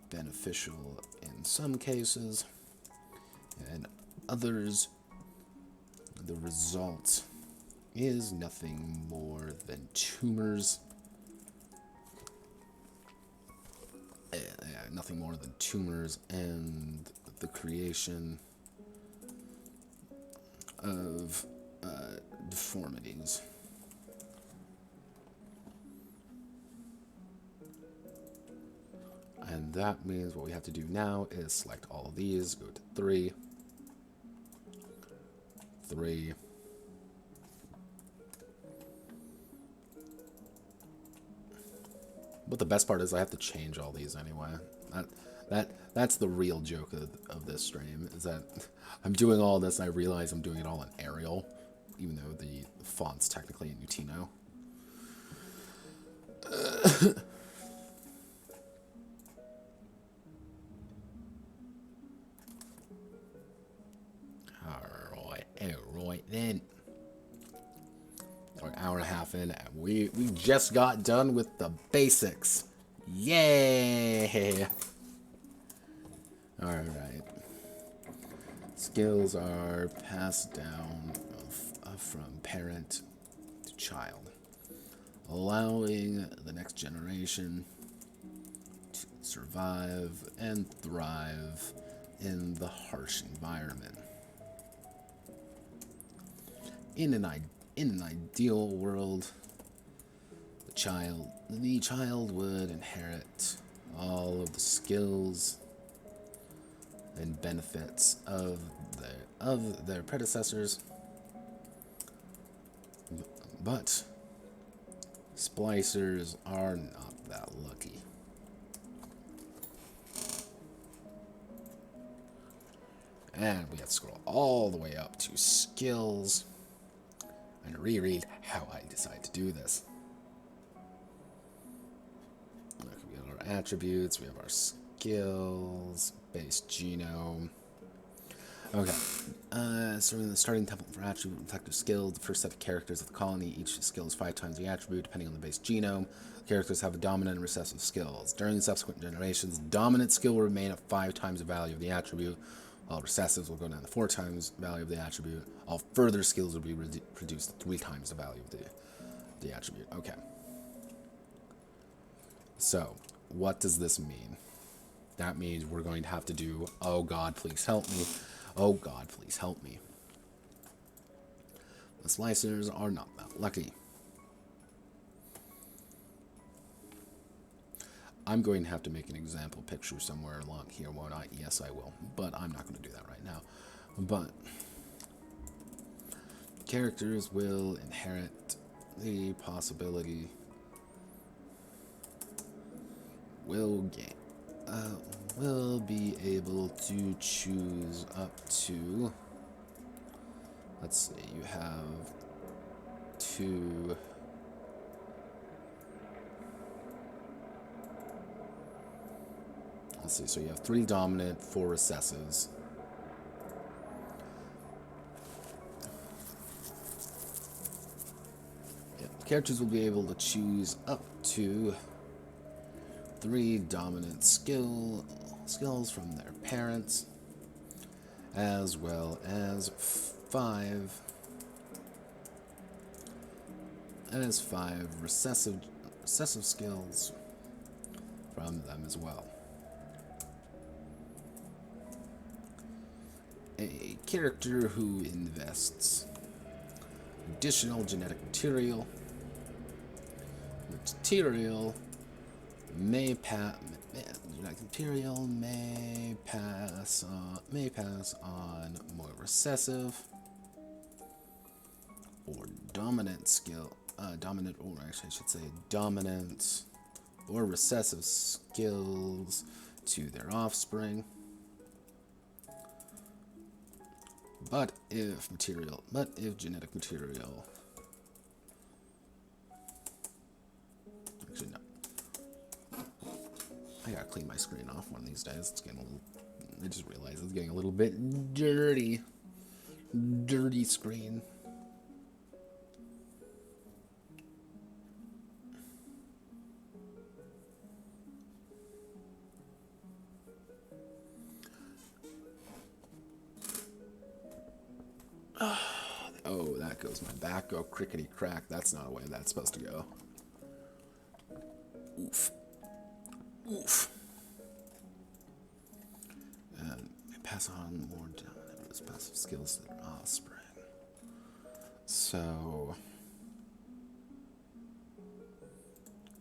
beneficial in some cases, and others, the result is nothing more than tumors. Nothing more than tumors and the creation of deformities. And that means what we have to do now is select all of these, go to 3, 3, but the best part is I have to change all these anyway. That's the real joke of this stream, is that I'm doing all this and I realize I'm doing it all in Arial, even though the font's technically in Utino. Alright then. We're an hour and a half in, and we just got done with the basics. Yay! Alright. Skills are passed down from parent to child, allowing the next generation to survive and thrive in the harsh environment. In an ideal world, the child would inherit all of the skills and benefits of their predecessors, but splicers are not that lucky. And we have to scroll all the way up to skills and reread how I decide to do this. Okay, we have our attributes, we have our skills, base genome. Okay, so in the starting template for attribute and collective skills, the first set of characters of the colony, each skill is 5 times the attribute, depending on the base genome. Characters have a dominant and recessive skills. During subsequent generations, dominant skill will remain at 5 times the value of the attribute, while recessives will go down to 4 times the value of the attribute. All further skills will be reduced to 3 times the value of the attribute. Okay. So, what does this mean? That means we're going to have to do, oh God, please help me. Oh God, please help me. The slicers are not that lucky. I'm going to have to make an example picture somewhere along here, won't I? Yes, I will. But I'm not going to do that right now. But characters will inherit the possibility, will be able to choose up to, let's see, you have 2. Let's see, so you have 3 dominant, 4 recessives. Yeah, characters will be able to choose up to 3 dominant skills from their parents, as well as five recessive skills from them as well. A character who invests additional genetic material. May pass on more recessive or dominant skill. Dominant, or actually I should say dominant or recessive skills to their offspring. But if genetic material, actually no, I gotta clean my screen off one of these days. It's getting a little, I just realized it's getting a little bit dirty screen. Oh, that goes my back. Go crickety crack. That's not a way that's supposed to go. Oof. And pass on more passive skills to their offspring. So,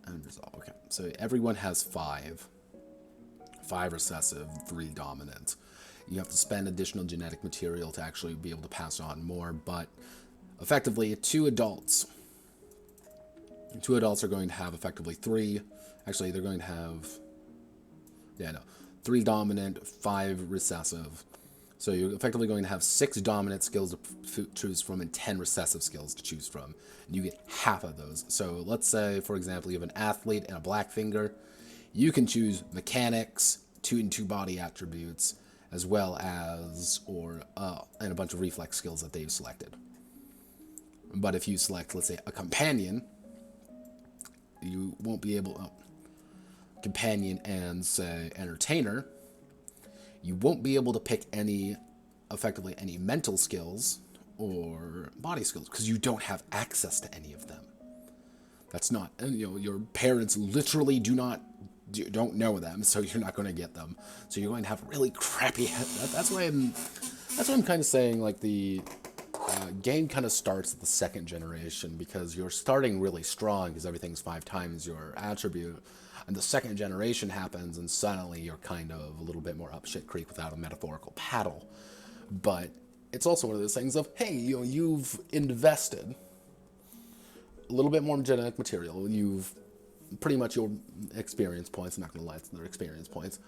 and resolve. Okay, so everyone has five recessive, 3 dominant. You have to spend additional genetic material to actually be able to pass on more, but effectively 2 adults are going to have effectively 3, actually they're going to have, 3 dominant, 5 recessive. So you're effectively going to have 6 dominant skills to choose from and 10 recessive skills to choose from. And you get half of those. So let's say, for example, you have an athlete and a black finger. You can choose mechanics, 2 and 2 body attributes, as well as, and a bunch of reflex skills that they've selected. But if you select, let's say, a companion, you won't be able, companion and, say, entertainer, you won't be able to pick effectively any mental skills or body skills because you don't have access to any of them. That's not, your parents literally don't know them, so you're not going to get them. So you're going to have really crappy. That's why I'm kind of saying like the game kind of starts at the 2nd generation because you're starting really strong because everything's 5 times your attribute, and the 2nd generation happens and suddenly you're kind of a little bit more up shit creek without a metaphorical paddle. But it's also one of those things of, hey, you've invested a little bit more genetic material. You've pretty much your experience points, I'm not going to lie, it's their experience points,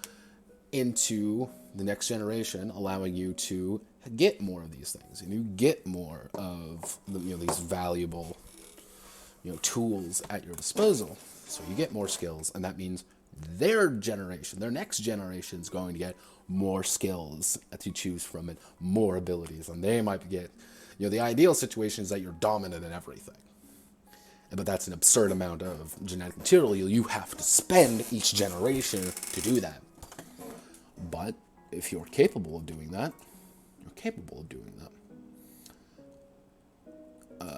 into the next generation, allowing you to get more of these things. And you get more of these valuable tools at your disposal. So you get more skills, and that means their next generation is going to get more skills to choose from and more abilities. And they might get, the ideal situation is that you're dominant in everything. But that's an absurd amount of genetic material you have to spend each generation to do that. But if you're capable of doing that, you're capable of doing that.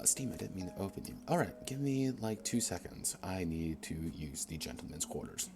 Steam, I didn't mean to open you. Alright, give me like 2 seconds. I need to use the gentleman's quarters.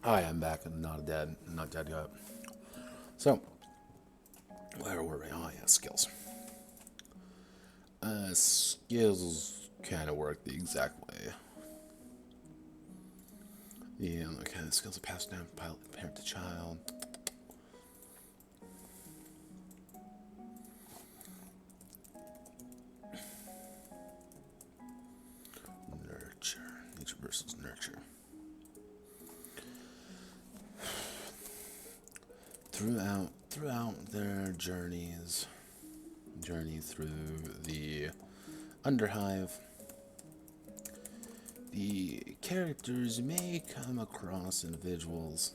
Hi, I'm back and not dead yet. So, where were we? Oh yeah, skills. Skills kind of work the exact way. Yeah, okay, the skills are passed down from parent to child. Nurture. Nature versus nurture. Throughout their journey through the Underhive, the characters may come across individuals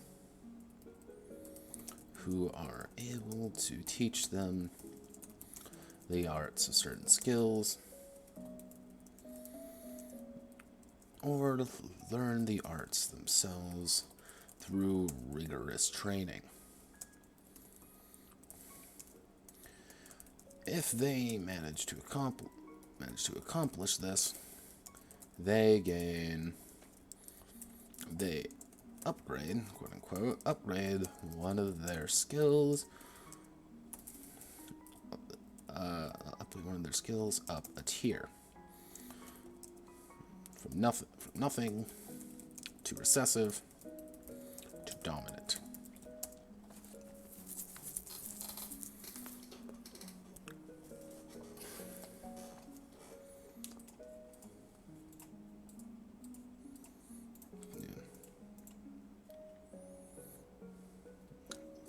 who are able to teach them the arts of certain skills, or to learn the arts themselves through rigorous training. If they manage to accomplish this, they upgrade, quote unquote, upgrade one of their skills, up a tier. From nothing to recessive to dominant.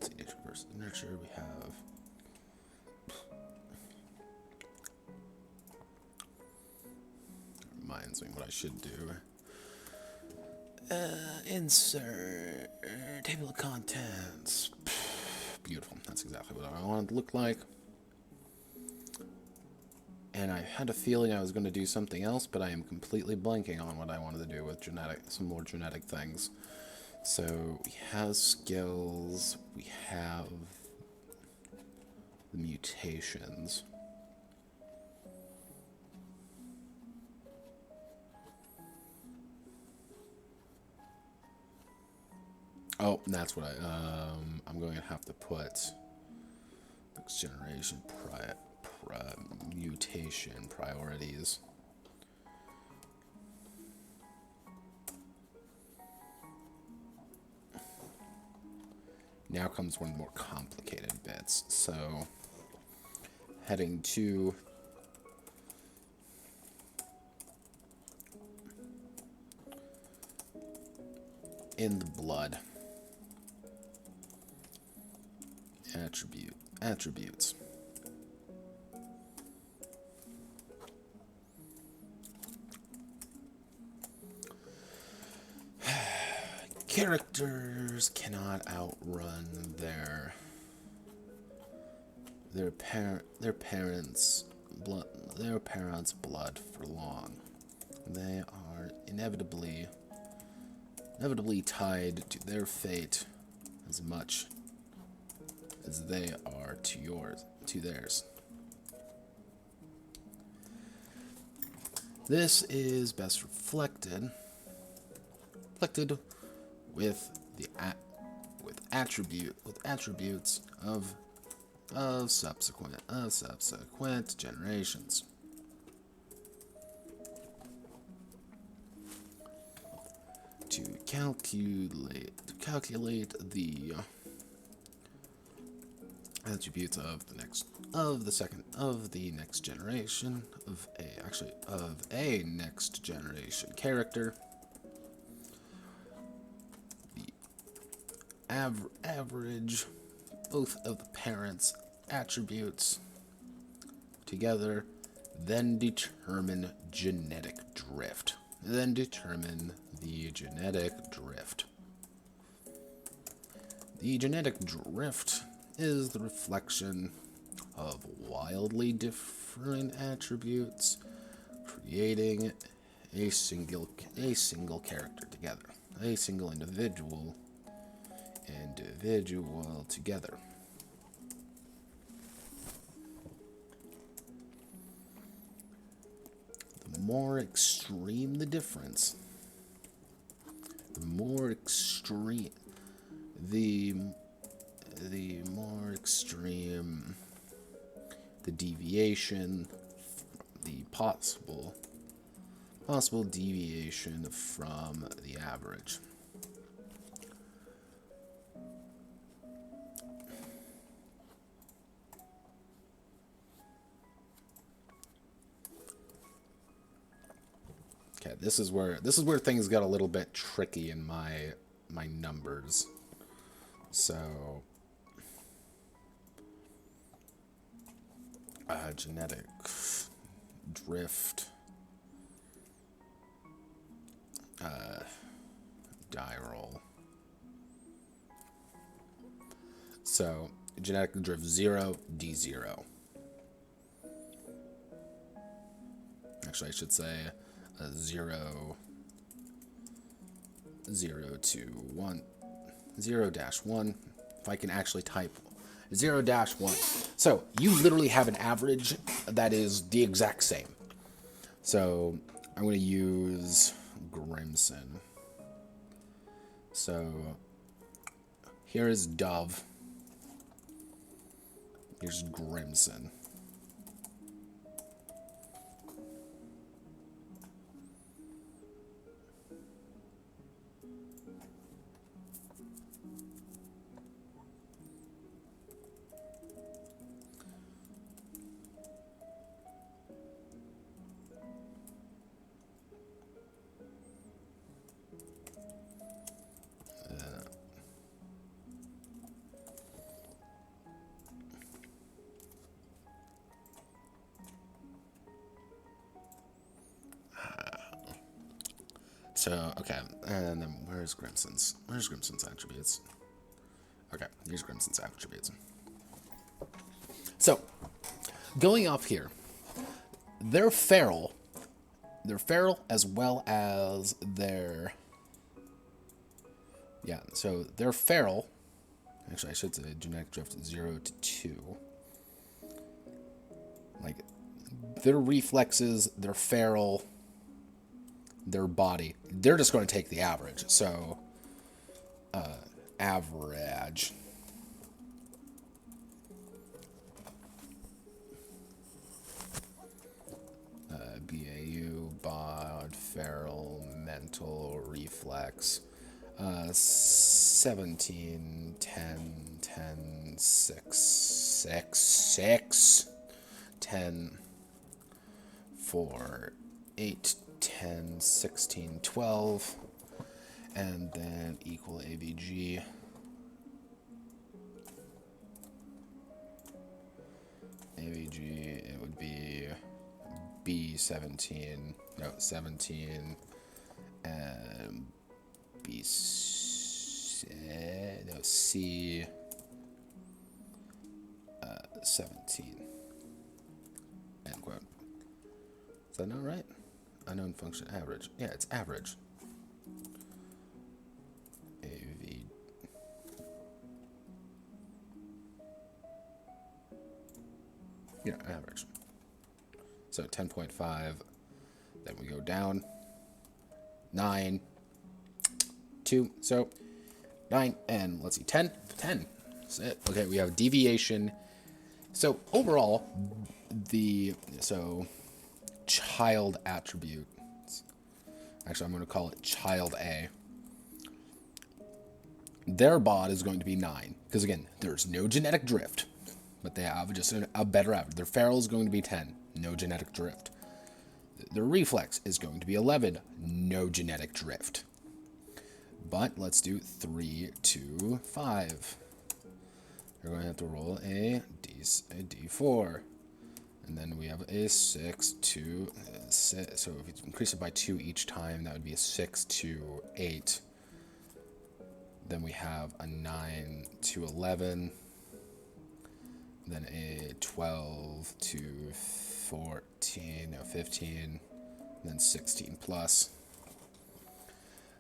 Let's see, nature versus nurture. We have reminds me what I should do. Insert table of contents. Beautiful. That's exactly what I wanted to look like. And I had a feeling I was going to do something else, but I am completely blanking on what I wanted to do with some more genetic things. So we have skills. We have the mutations. Oh, that's what I'm going to have to put next generation mutation priorities. Now comes one of the more complicated bits. So, heading to in the blood. Attributes. Characters cannot outrun their parents' blood for long. They are inevitably tied to their fate as much as they are to theirs. This is best reflected with attributes of subsequent generations. To calculate the attributes of the next generation of a next generation character, the average both of the parents' attributes together, then determine genetic drift. The genetic drift is the reflection of wildly different attributes, creating a single character together, a single individual together. The more extreme the difference, The more extreme, the more extreme the deviation, the possible deviation from the average. Okay, this is where things got a little bit tricky in my numbers. So genetic drift, die roll. So genetic drift 0, D0. Actually, I should say 0, to 1, 0-1. If I can actually type 0-1. So you literally have an average that is the exact same. So I'm going to use Grimson. So here is Dove. Here's Grimson. So, okay, and then where's Grimson's attributes? Okay, here's Grimson's attributes. So, going off here, they're feral. They're feral as well as they're... Yeah, so they're feral. Actually, I should say genetic drift 0 to 2. Like, their reflexes, they're feral... their body, they're just going to take the average. So average BAU, bod, feral, mental, reflex, 17, 10, 10, 6, 6, 6, 10, 4, 8, 10, 16, 12, and then equal AVG. AVG, it would be B17, no, 17, and B, no, C, 17, end quote. Is that not right? Unknown function average. Yeah, it's average. AV. Yeah, average. So 10.5. Then we go down. 9. 2. So 9 and let's see, 10. 10. That's it. Okay, we have deviation. So overall, child attribute. Actually, I'm going to call it child A. Their bod is going to be 9. Because again, there's no genetic drift. But they have just a better average. Their feral is going to be 10. No genetic drift. Their reflex is going to be 11. No genetic drift. But let's do 3, 2, 5. You're going to have to roll a D4. And then we have a 6, 2, 6. So if you increase it by 2 each time, that would be a 6 to 8. Then we have a 9 to 11. Then a 12 to 14, no, 15. Then 16 plus.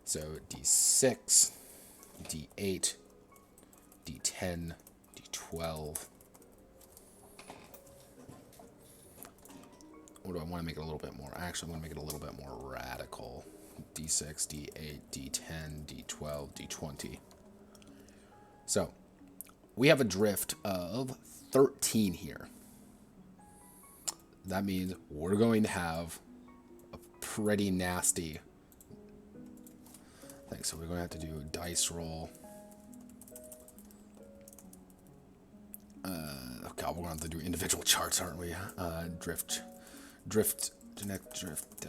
So D6, D8, D10, D12. Or do I want to make it a little bit more? I actually want to make it a little bit more radical. D, D6, D8, D10, D12, D20. So, we have a drift of 13 here. That means we're going to have a pretty nasty thing. So we're going to have to do a dice roll. Oh God, we're going to have to do individual charts, aren't we? Drift, genetic drift,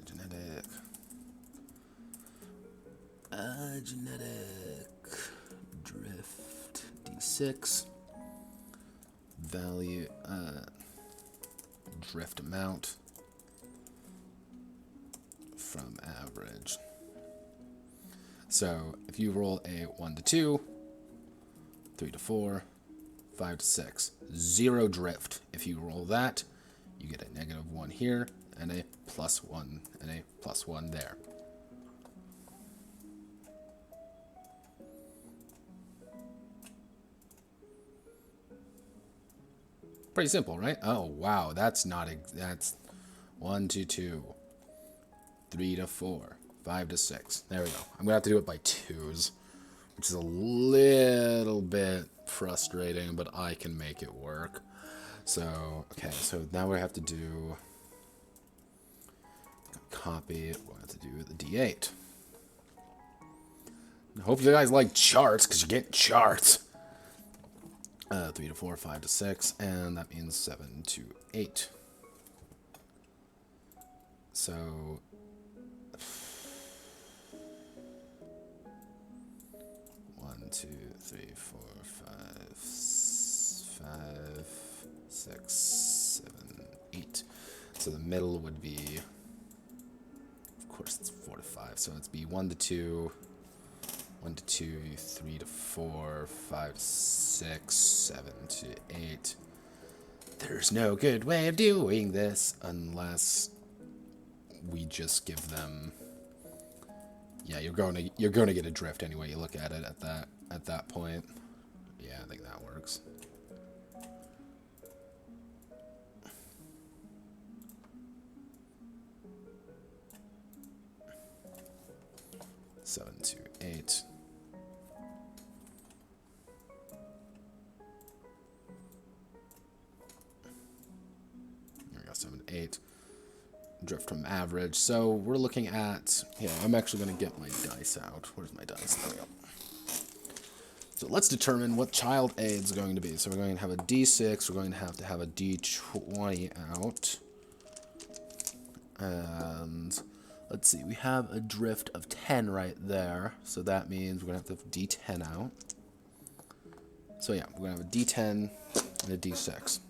genetic, drift, D6, value, drift amount from average. So if you roll a 1 to 2, 3 to 4, 5 to 6, 0 drift. If you roll that, you get a -1 here, and a +1, and a +1 there. Pretty simple, right? Oh, wow, that's not, that's 1 to 2, 3 to 4, 5 to 6. There we go. I'm going to have to do it by 2s, which is a little bit frustrating, but I can make it work. So, okay, so now we have to do copy. We'll have to do the D8. I hope you guys like charts, because you get charts. 3 to 4, 5 to 6, and that means 7 to 8. So 1, 2, 3, 4, 5, 6, 7, 8. So the middle would be, of course, it's 4 to 5. So it's be 1 to 2, 1 to 2, 3 to 4, 5 to 6, 7 to 8. There's no good way of doing this unless we just give them. Yeah, you're going to get a drift anyway. You look at it at that point. Yeah, I think that works. Seven to 8. There we go. 7 to 8. Drift from average. So we're looking at, yeah, I'm actually going to get my dice out. Where's my dice? There we go. So let's determine what child A is going to be. So we're going to have a D6. We're going to have a D20 out. And let's see, we have a drift of 10 right there. So that means we're going to have to D10 out. So yeah, we're going to have a D10 and a D6.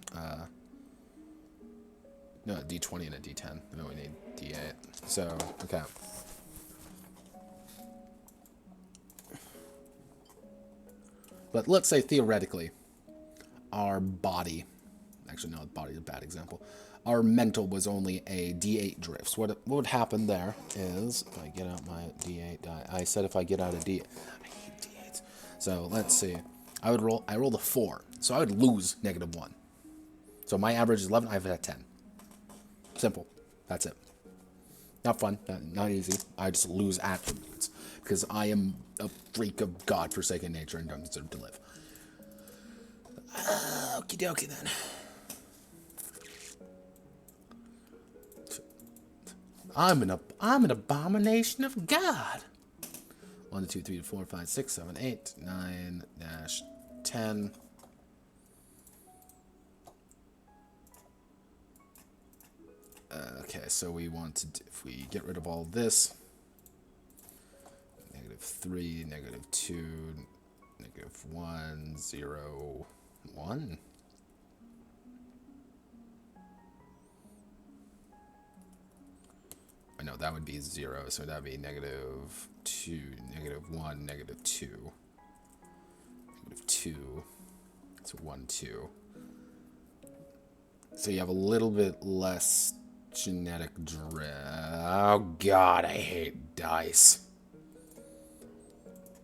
No, a D20 and a D10. No, we need D8. So, okay. But let's say, theoretically, our body... Actually, no, body is a bad example. Our mental was only a D8 drift. So what would happen there is, if I get out my D8 die... I said if I get out a D... I hate D8s. So, let's see. I rolled a 4. So I would lose -1. So my average is 11. I have a 10. Simple. That's it. Not fun. Not easy. I just lose attributes. Because I am a freak of God-forsaken nature and don't deserve to live. Okie dokie then. I'm an abomination of God. 1 to 2, 3 to 4, 5, 6, 7, 8, 9, 10. Okay, so we want to, if we get rid of all this, -3, -2, -1, 0, 1. I know that would be 0, so that would be -2, -1, -2, -2. It's 1, 2. So you have a little bit less genetic drift. Oh God, I hate dice.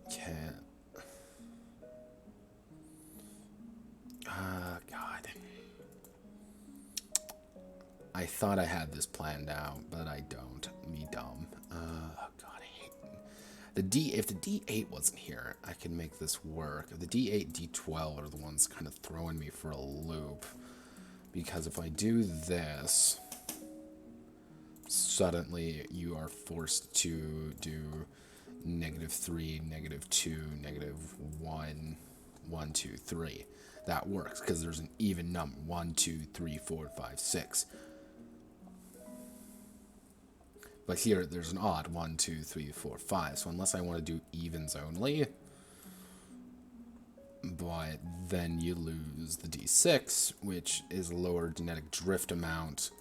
Okay. God. I thought I had this planned out, but I don't. Me dumb. Oh God. If the D8 wasn't here, I could make this work. If the D8, D12 are the ones kind of throwing me for a loop. Because if I do this, suddenly you are forced to do -3, -2, -1, 1, 2, 3. That works because there's an even number. 1, 2, 3, 4, 5, 6. But here, there's an odd 1, 2, 3, 4, 5. So unless I want to do evens only, but then you lose the D6, which is a lower genetic drift amount.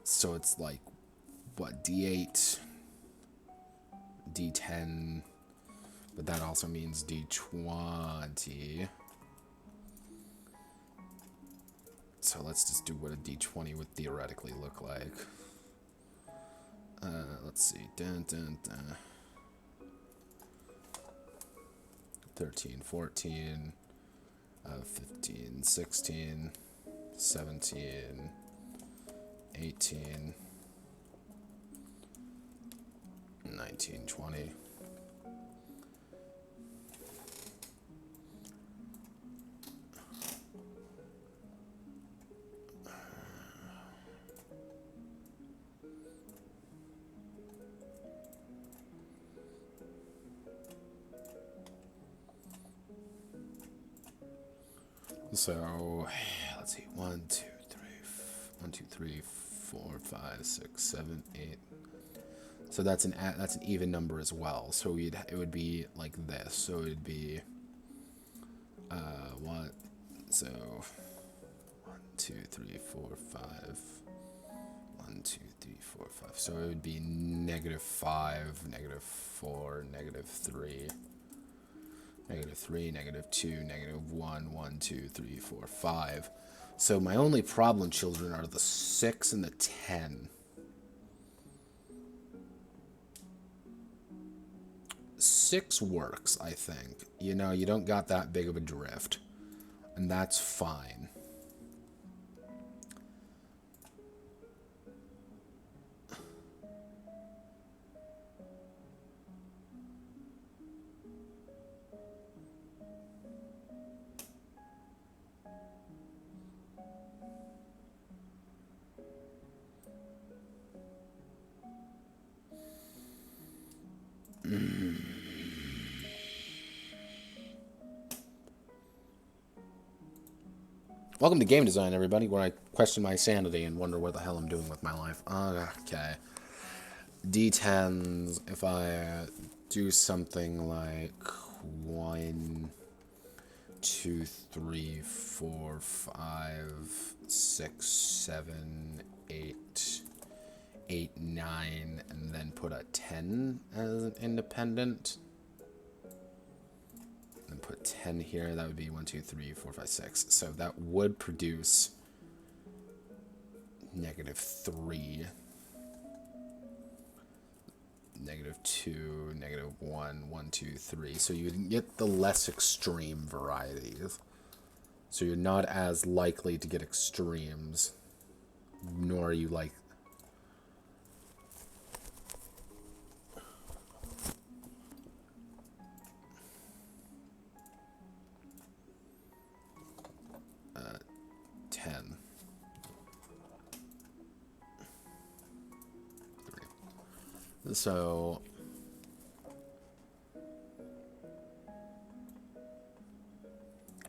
So it's like, what, D8, D10, but that also means D20. So let's just do what a D20 would theoretically look like. Let's see. 13, 14, 15, 16, 17, 18, 19, 20. So, let's see, 1, 2, 3, 4, 5, 6, 7, 8. So that's an even number as well. So it would be like this. So it would be 1. So 1, 2, 3, 4, 5. 1, 2, 3, 4, 5. So it would be -5, -4, -3. -3, -2, -1, 1, 2, 3, 4, 5. So my only problem, children, are the 6 and the 10. 6 works, I think. You know, you don't got that big of a drift. And that's fine. Welcome to Game Design, everybody, where I question my sanity and wonder what the hell I'm doing with my life. Okay. D10s, if I do something like 1, 2, 3, 4, 5, 6, 7, 8, 8, 9, and then put a 10 as an independent. And put 10 here, that would be 1, 2, 3, 4, 5, 6. So that would produce -3, -2, -1, 1, 2, 3. So you get the less extreme varieties. So you're not as likely to get extremes, nor are you like...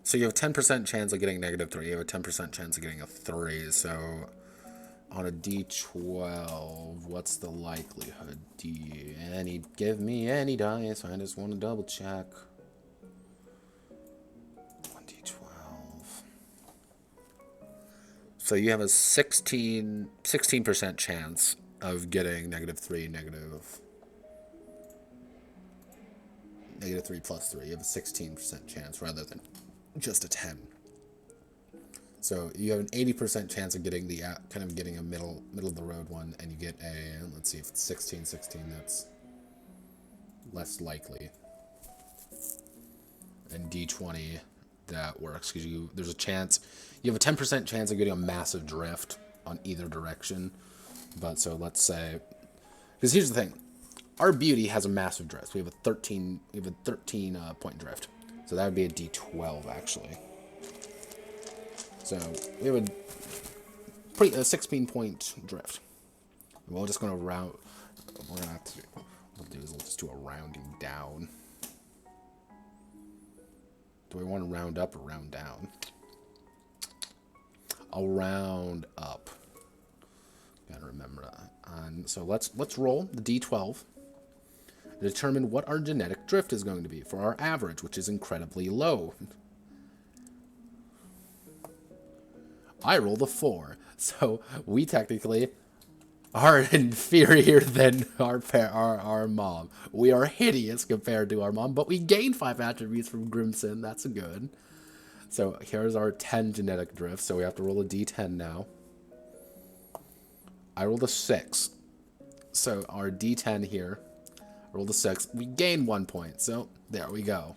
So you have a 10% chance of getting -3. You have a 10% chance of getting a 3. So on a D12, what's the likelihood? Give me any dice. I just want to double check. 1D12. So you have a 16% chance of getting -3, -3 plus 3. You have a 16% chance rather than just a 10. So you have an 80% chance of getting the getting a middle of the road one, and you get a, let's see, if it's 16, that's less likely. And D20, that works because there's a chance, you have a 10% chance of getting a massive drift on either direction. But so let's say, because here's the thing, our beauty has a massive drift. We have a 13 point drift. So that would be a D12 actually. So we have a 16 point drift. We're just gonna round. We're gonna have to. What we'll do is we'll just do a rounding down. Do we want to round up or round down? I'll round up. Gotta remember that. And so let's roll the D12 to determine what our genetic drift is going to be for our average, which is incredibly low. I rolled a 4, so we technically are inferior than our mom. We are hideous compared to our mom, but we gain 5 attributes from Grimson. That's good. So here's our 10 genetic drift. So we have to roll a D10 now. I rolled a 6. So our D10 here, I rolled a 6. We gain 1 point. So there we go.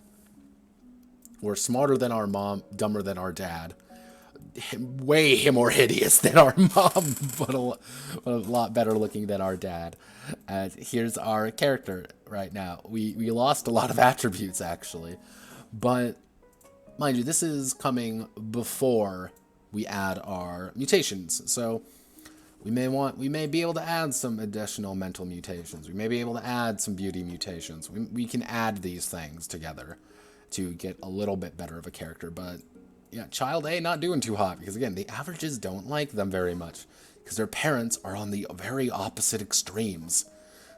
We're smarter than our mom, dumber than our dad. Way more hideous than our mom, but a lot better looking than our dad. And here's our character right now. We lost a lot of attributes actually, but mind you, this is coming before we add our mutations. So we may be able to add some additional mental mutations. We may be able to add some beauty mutations. We can add these things together to get a little bit better of a character, but yeah, child A not doing too hot because, again, the averages don't like them very much because their parents are on the very opposite extremes.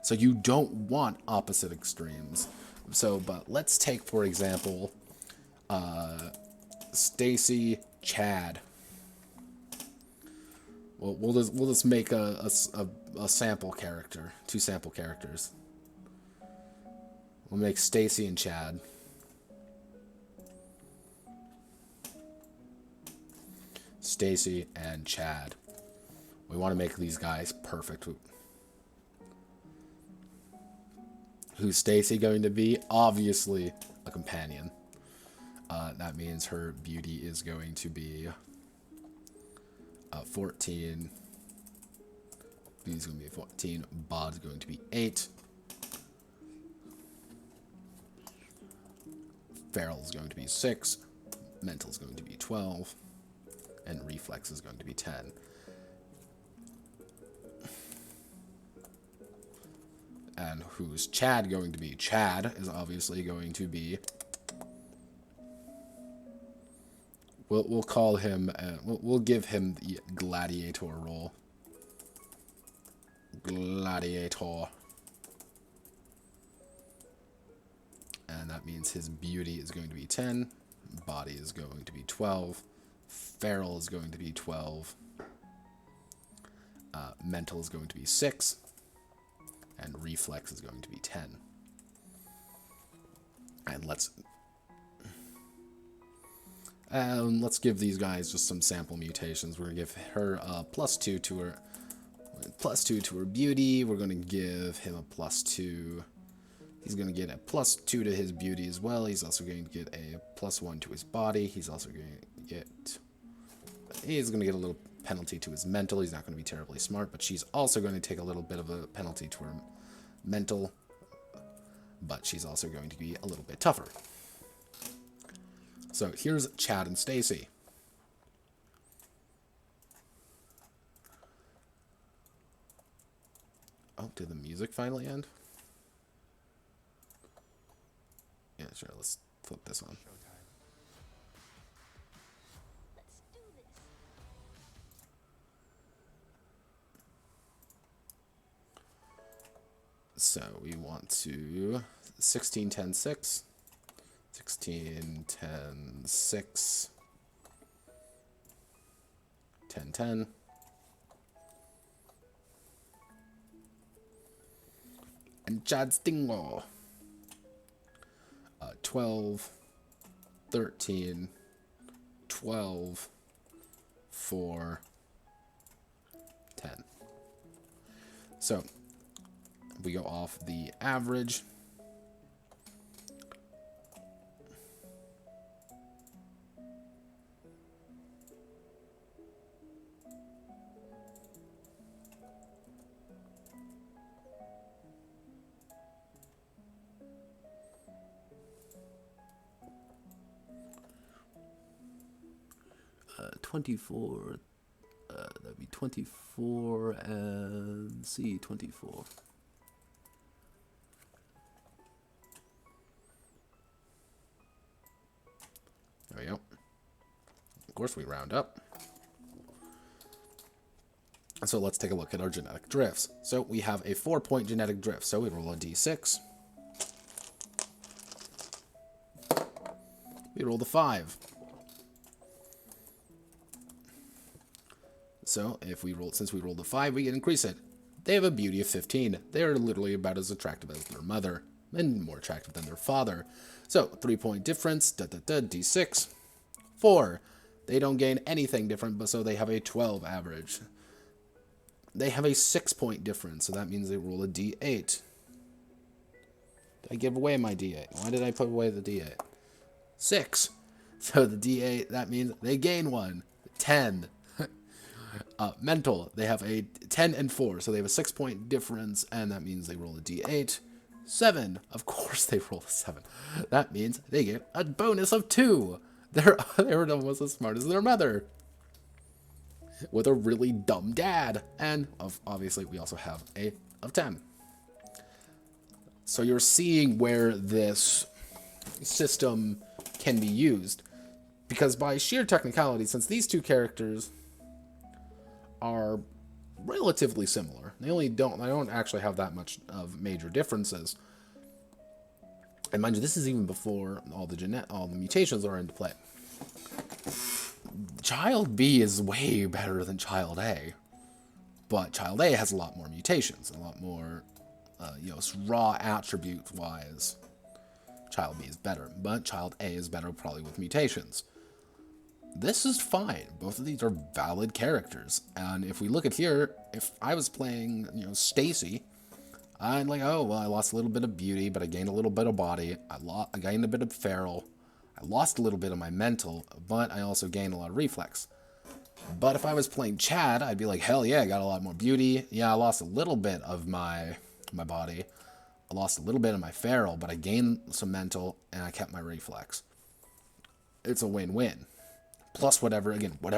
So you don't want opposite extremes. So, but let's take, for example, Stacy, Chad. Well, we'll just make a sample character, 2 sample characters. We'll make Stacy and Chad. Stacy and Chad. We want to make these guys perfect. Who's Stacy going to be? Obviously a companion. That means her beauty is going to be 14. Beauty's going to be 14. Bod's going to be 8. Feral's going to be 6. Mental's going to be 12. And reflex is going to be 10. And who's Chad going to be? Chad is obviously going to be... We'll call him... we'll give him the gladiator role. Gladiator. And that means his beauty is going to be 10. Body is going to be 12. Feral is going to be 12. Mental is going to be 6. And reflex is going to be 10. And let's give these guys just some sample mutations. We're going to give her a +2 to her beauty. We're going to give him a +2. He's going to get a +2 to his beauty as well. He's also going to get a +1 to his body. He's also going to get a little penalty to his mental. He's not going to be terribly smart, but she's also going to take a little bit of a penalty to her mental, but she's also going to be a little bit tougher. So here's Chad and Stacy. Oh, did the music finally end? Yeah, sure. Let's flip this on. So we want to 16, 10, 6. 16, 10, 6. 10, 10. And Chad Stingo. 12, 13, 12, 4, 10. So we go off the average. 24. That'd be 24 and C, 24. There we go. Of course, we round up. So let's take a look at our genetic drifts. So we have a 4-point genetic drift. So we roll a d6. We roll the 5. So if we roll, since we rolled a 5, we can increase it. They have a beauty of 15. They are literally about as attractive as their mother, and more attractive than their father. So 3-point difference. D6. 4. They don't gain anything different, but so they have a 12 average. They have a 6-point difference, so that means they roll a d8. Did I give away my d8? Why did I put away the d8? 6. So the d8, that means they gain 1. 10. Mental, they have a 10 and 4, so they have a 6-point difference, and that means they roll a d8. 7. Of course they roll a 7. That means they get a bonus of 2. They're almost as smart as their mother, with a really dumb dad. And obviously we also have a of 10. So you're seeing where this system can be used, because by sheer technicality, since these two characters are relatively similar, they don't actually have that much of major differences. And mind you, this is even before all the mutations are into play. Child B is way better than Child A, but Child A has a lot more mutations, a lot more, raw attribute-wise. Child B is better, but Child A is better probably with mutations. This is fine. Both of these are valid characters, and if we look at here, if I was playing, Stacy, I'm like, oh, well, I lost a little bit of beauty, but I gained a little bit of body. I gained a bit of feral. I lost a little bit of my mental, but I also gained a lot of reflex. But if I was playing Chad, I'd be like, hell yeah, I got a lot more beauty. Yeah, I lost a little bit of my body. I lost a little bit of my feral, but I gained some mental, and I kept my reflex. It's a win-win. Plus whatever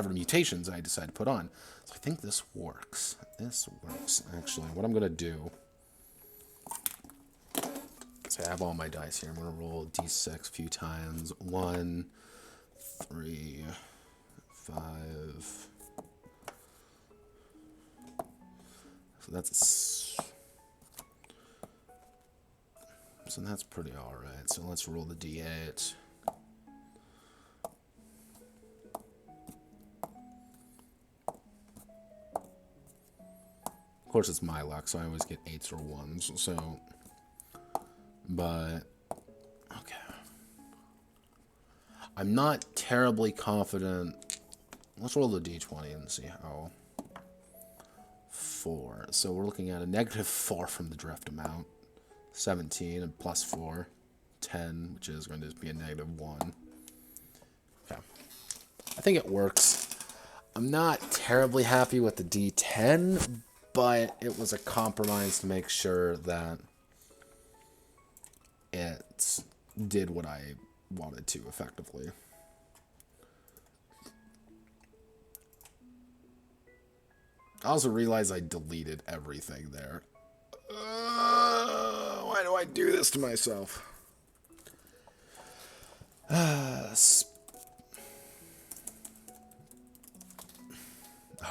mutations I decide to put on. So I think this works. This works, actually. What I'm going to do... So I have all my dice here. I'm going to roll d6 a few times. 1, 3, 5. So that's pretty alright. So let's roll the d8. Of course, it's my luck, so I always get 8s or 1s. So... But, okay. I'm not terribly confident. Let's roll the d20 and see how. 4. So we're looking at a -4 from the drift amount. 17 and plus 4. 10, which is going to be a -1. Okay. I think it works. I'm not terribly happy with the d10, but it was a compromise to make sure that it did what I wanted to effectively. I also realized I deleted everything there. Why do I do this to myself? I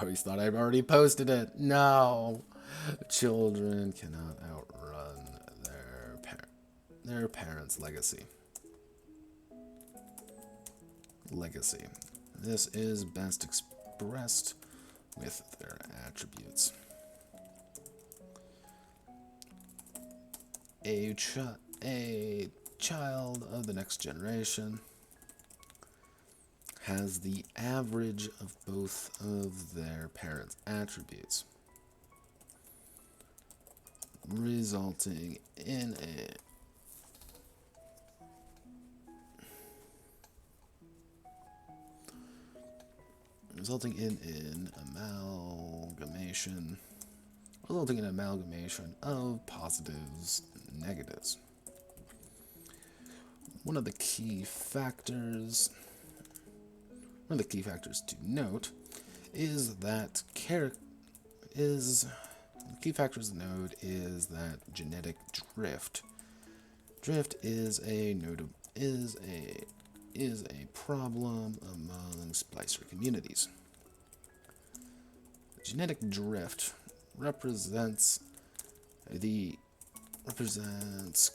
always thought I'd already posted it. No. Children cannot outrun their parents' legacy. Legacy. This is best expressed with their attributes. A child of the next generation has the average of both of their parents' attributes, resulting in an amalgamation of positives and negatives. One of the key factors one of the key factors to note is that genetic drift. Drift is a problem among splicer communities. Genetic drift represents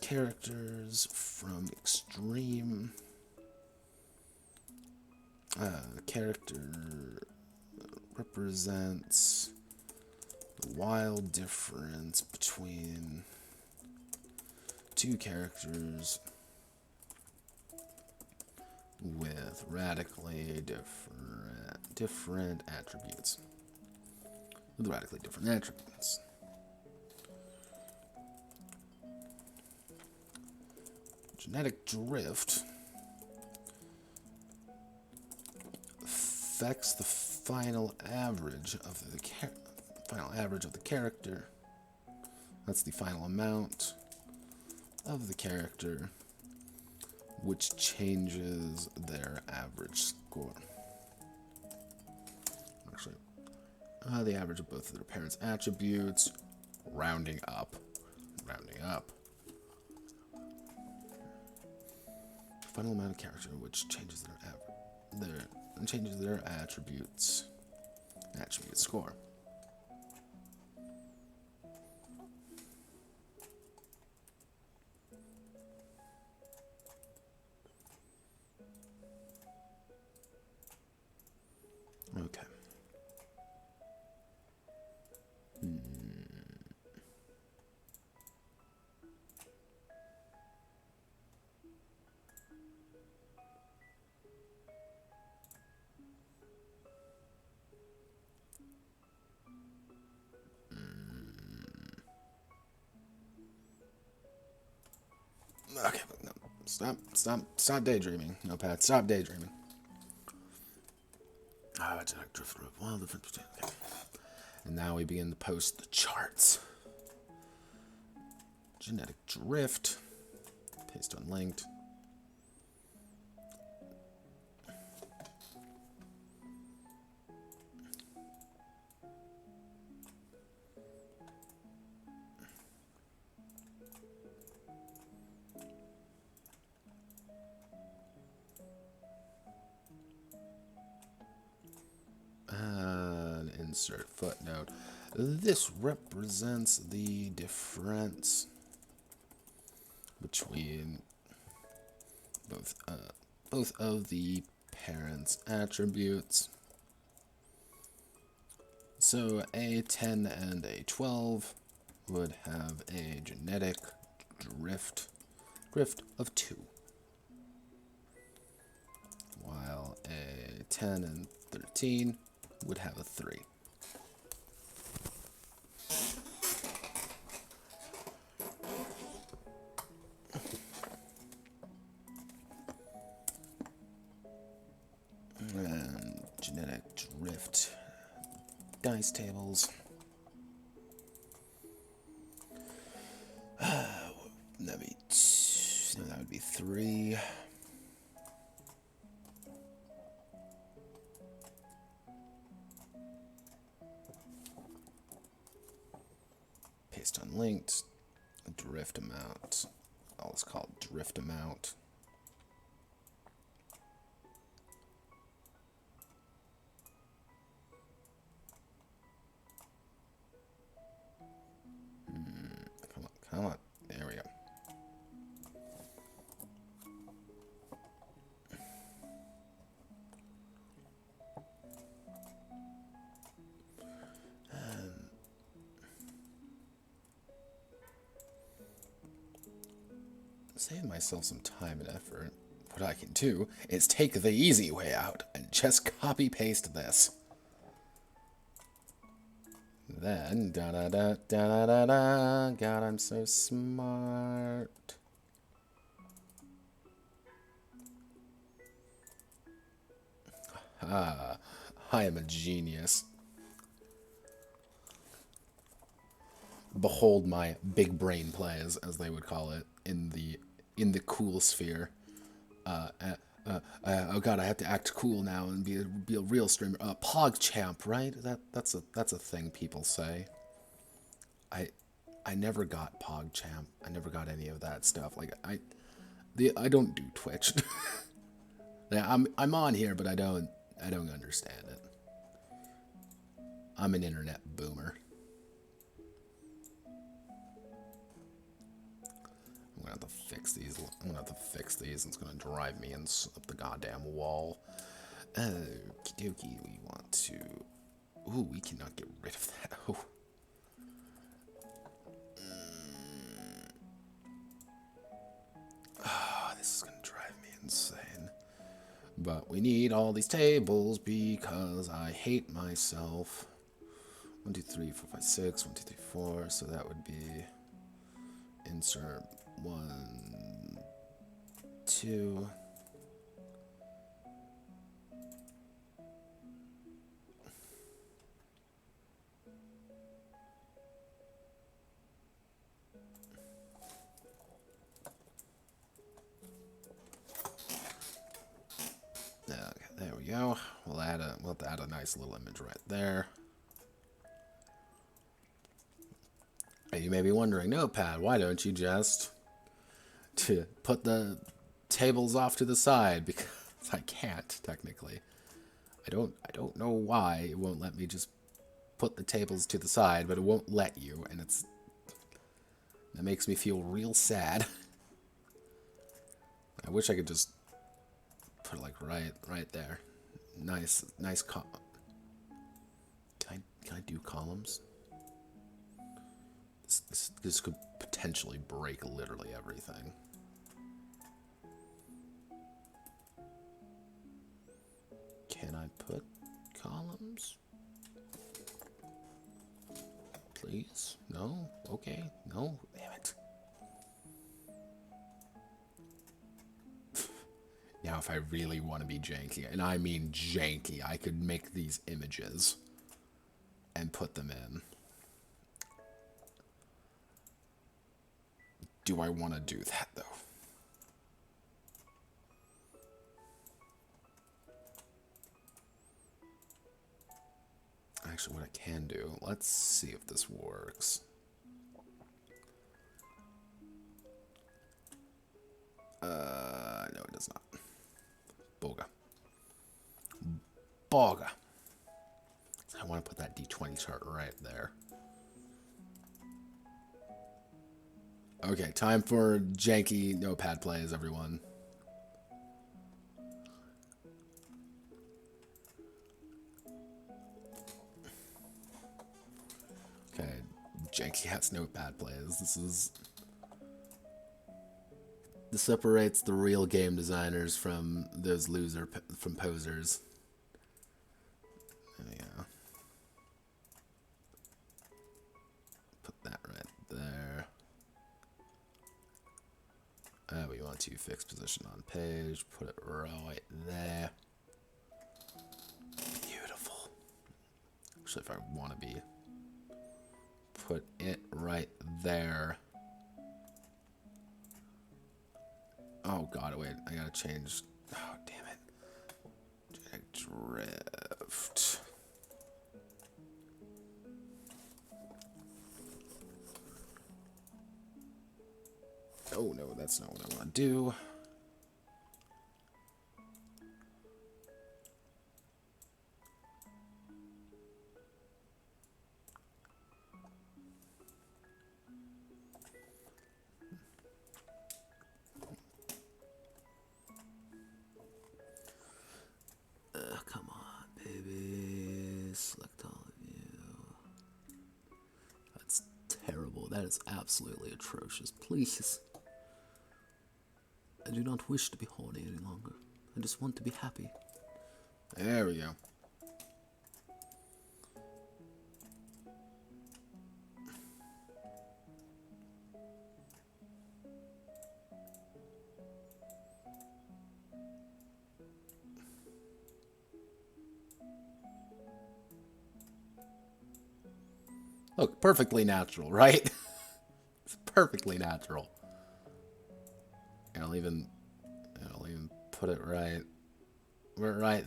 characters from extreme represents the wild difference between two characters with radically different attributes. Genetic drift affects the final average of the character. That's the final amount of the character, which changes their average score. Actually, the average of both of their parents' attributes, rounding up. Final amount of character, which changes their attribute score. Okay. Okay, no, stop daydreaming, Notepad. Stop daydreaming. Genetic drift. Well, difference between. Okay. And now we begin to post the charts. Genetic drift. Paste unlinked. Insert footnote. This represents the difference between both of the parents' attributes. So a 10 and a 12 would have a genetic drift of 2, while a 10 and 13 would have a 3. And genetic drift dice tables. That would be 3. Paste unlinked. Drift amount. All is called drift amount. Come on. There we go. Save myself some time and effort. What I can do is take the easy way out and just copy paste this. Then, God, I'm so smart. I am a genius. Behold my big brain plays, as they would call it, in the cool sphere. Oh god, I have to act cool now and be a real streamer. PogChamp, right? That's a thing people say. I never got PogChamp. I never got any of that stuff. Like I don't do Twitch. Yeah, I'm on here, but I don't understand it. I'm an internet boomer. I'm gonna have to fix these. It's gonna drive me up the goddamn wall. Okie dokie, we want to... Ooh, we cannot get rid of that. Oh. This is gonna drive me insane. But we need all these tables because I hate myself. 1, 2, 3, 4, 5, 6. 1, 2, 3, 4. So that would be insert 1, 2. Okay, there we go. We'll have to add a nice little image right there. You may be wondering, Notepad, why don't you just put the tables off to the side? Because I can't, technically. I don't know why it won't let me just put the tables to the side, but it won't let you, and that makes me feel real sad. I wish I could just put it like right there. Nice Can I do columns? This could potentially break literally everything. Can I put columns? Please? No? Okay. No? Damn it. Now, if I really want to be janky, and I mean janky, I could make these images and put them in. Do I want to do that, though? Actually, what I can do, let's see if this works. No, it does not. Boga. Boga. I want to put that D20 chart right there. Okay, time for janky notepad plays, everyone. Okay, janky ass notepad plays. This separates the real game designers from those from posers. There we go. Put that right there. We want to fix position on page. Put it right there. Beautiful. Actually, if I want to be, put it right there. Oh god, wait, I gotta change. Oh, damn it. Drift. Oh no, that's not what I want to do. Come on, baby. Select all of you. That's terrible. That is absolutely atrocious. Please. I do not wish to be horny any longer. I just want to be happy. There we go. Look, perfectly natural, right? It's perfectly natural. And I'll even put it right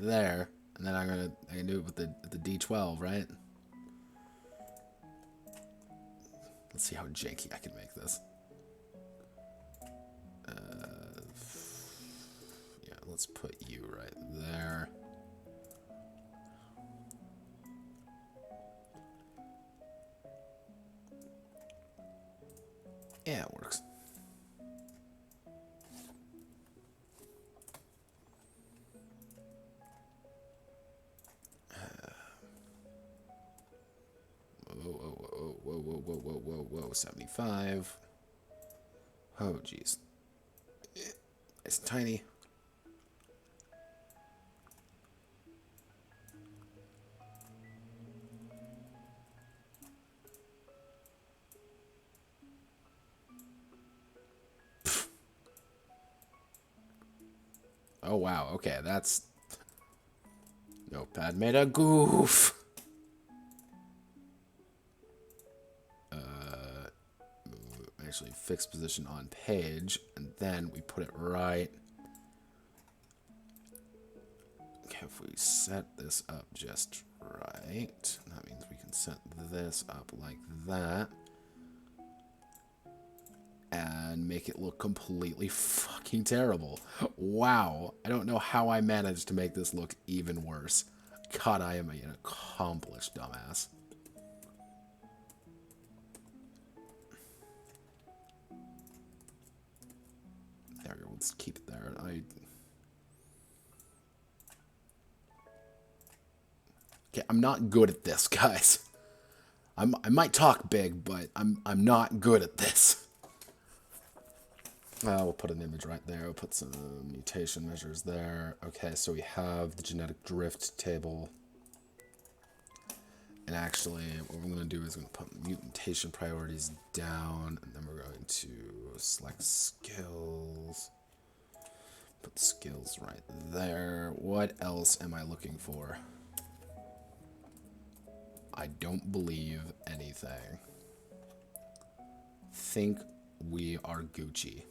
there, and then I can do it with the D12, right? Let's see how janky I can make this. Yeah, let's put you right there. Yeah, it works. Whoa, 75. Oh, jeez. It's tiny. Oh, wow. Okay, that's... Notepad made a goof. Actually, fix position on page, and then we put it right. Okay, if we set this up just right, that means we can set this up like that. And make it look completely fucking terrible. Wow. I don't know how I managed to make this look even worse. God, I am an accomplished dumbass. There we go. Let's keep it there. Okay, I'm not good at this, guys. I might talk big, but I'm not good at this. We'll put an image right there. We'll put some mutation measures there. Okay, so we have the genetic drift table. And actually, what we're going to do is we're going to put mutation priorities down. And then we're going to select skills. Put skills right there. What else am I looking for? I don't believe anything. Think we are Gucci.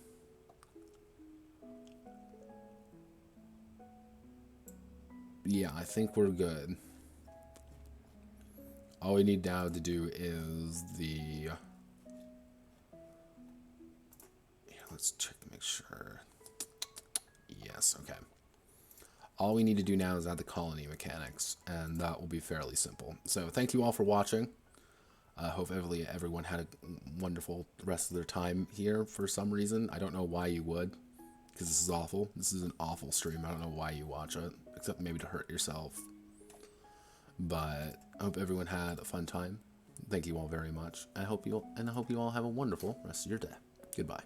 Yeah, I think we're good. All we need now to do is the... Yeah, let's check to make sure. Yes, okay. All we need to do now is add the colony mechanics, and that will be fairly simple. So thank you all for watching. I hope everyone had a wonderful rest of their time here for some reason. I don't know why you would, because this is awful. This is an awful stream. I don't know why you watch it, except maybe to hurt yourself. But I hope everyone had a fun time. Thank you all very much. I hope you all have a wonderful rest of your day. Goodbye.